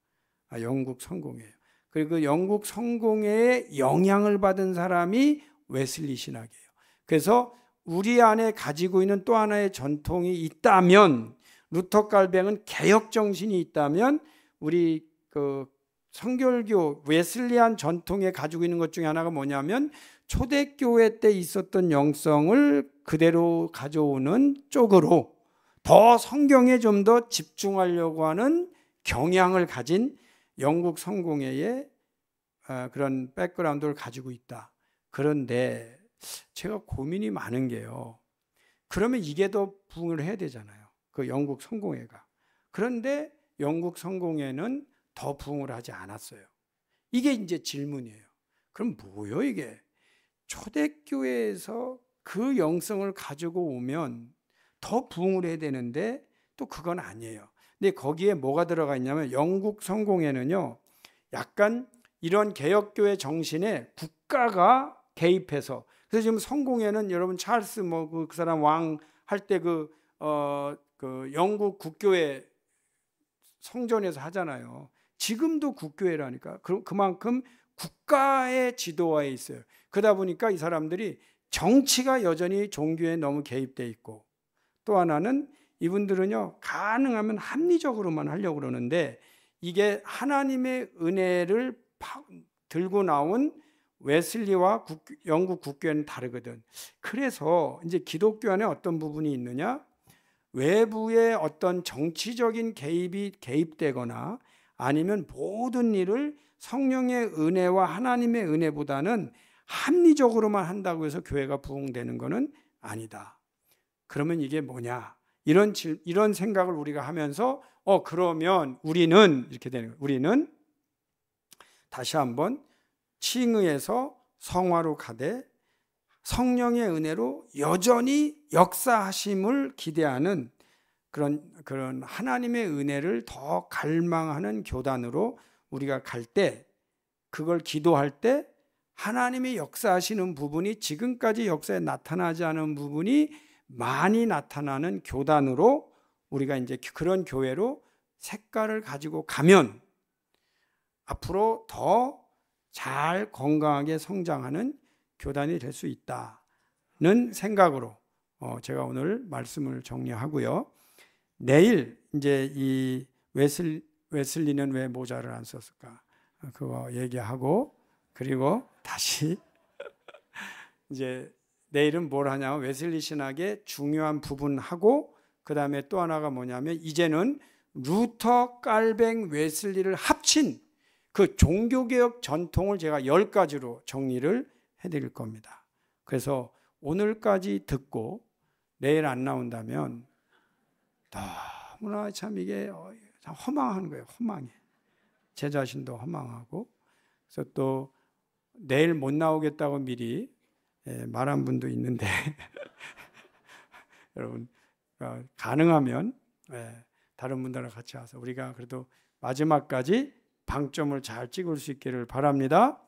영국 성공회예요. 그리고 그 영국 성공회에 영향을 받은 사람이 웨슬리 신학이에요. 그래서 우리 안에 가지고 있는 또 하나의 전통이 있다면, 루터 갈뱅은 개혁 정신이 있다면, 우리 그 성결교 웨슬리안 전통에 가지고 있는 것 중에 하나가 뭐냐면 초대교회 때 있었던 영성을 그대로 가져오는 쪽으로 더 성경에 좀 더 집중하려고 하는 경향을 가진 영국 성공회의 그런 백그라운드를 가지고 있다. 그런데 제가 고민이 많은 게요. 그러면 이게 더 부흥을 해야 되잖아요. 그 영국 성공회가. 그런데 영국 성공회는 더 부흥을 하지 않았어요. 이게 이제 질문이에요. 그럼 뭐예요 이게? 초대교회에서 그 영성을 가지고 오면 더 부흥을 해야 되는데 또 그건 아니에요. 근데 거기에 뭐가 들어가 있냐면 영국 성공회는요, 약간 이런 개혁교회 정신에 국가가 개입해서, 그래서 지금 성공회는 여러분 찰스 그 사람 왕 할 때 그 영국 국교회 성전에서 하잖아요. 지금도 국교회라니까. 그만큼 국가의 지도하에 있어요. 그러다 보니까 이 사람들이 정치가 여전히 종교에 너무 개입돼 있고, 또 하나는 이분들은요 가능하면 합리적으로만 하려고 그러는데, 이게 하나님의 은혜를 들고 나온 웨슬리와 영국 국교회는 다르거든. 그래서 이제 기독교 안에 어떤 부분이 있느냐, 외부의 어떤 정치적인 개입되거나 아니면 모든 일을 성령의 은혜와 하나님의 은혜보다는 합리적으로만 한다고 해서 교회가 부흥되는 것은 아니다. 그러면 이게 뭐냐? 이런 생각을 우리가 하면서 그러면 우리는 이렇게 되는 거예요. 우리는 다시 한번 칭의에서 성화로 가되 성령의 은혜로 여전히 역사하심을 기대하는 그런 하나님의 은혜를 더 갈망하는 교단으로 우리가 갈 때, 그걸 기도할 때 하나님이 역사하시는 부분이 지금까지 역사에 나타나지 않은 부분이 많이 나타나는 교단으로 우리가 이제 그런 교회로 색깔을 가지고 가면 앞으로 더 잘 건강하게 성장하는 교단이 될 수 있다는 생각으로 제가 오늘 말씀을 정리하고요. 내일 이제 이 웨슬리는 왜 모자를 안 썼을까? 그거 얘기하고, 그리고 다시 이제 내일은 뭘 하냐면 웨슬리 신학의 중요한 부분하고, 그 다음에 또 하나가 뭐냐면 이제는 루터, 깔뱅, 웨슬리를 합친 그 종교개혁 전통을 제가 10가지로 정리를 해드릴 겁니다. 그래서 오늘까지 듣고 내일 안 나온다면 너무나 참 이게 허망한 거예요. 허망해. 제 자신도 허망하고. 그래서 또 내일 못 나오겠다고 미리 말한 분도 있는데 여러분 가능하면 다른 분들과 같이 와서 우리가 그래도 마지막까지 방점을 잘 찍을 수 있기를 바랍니다.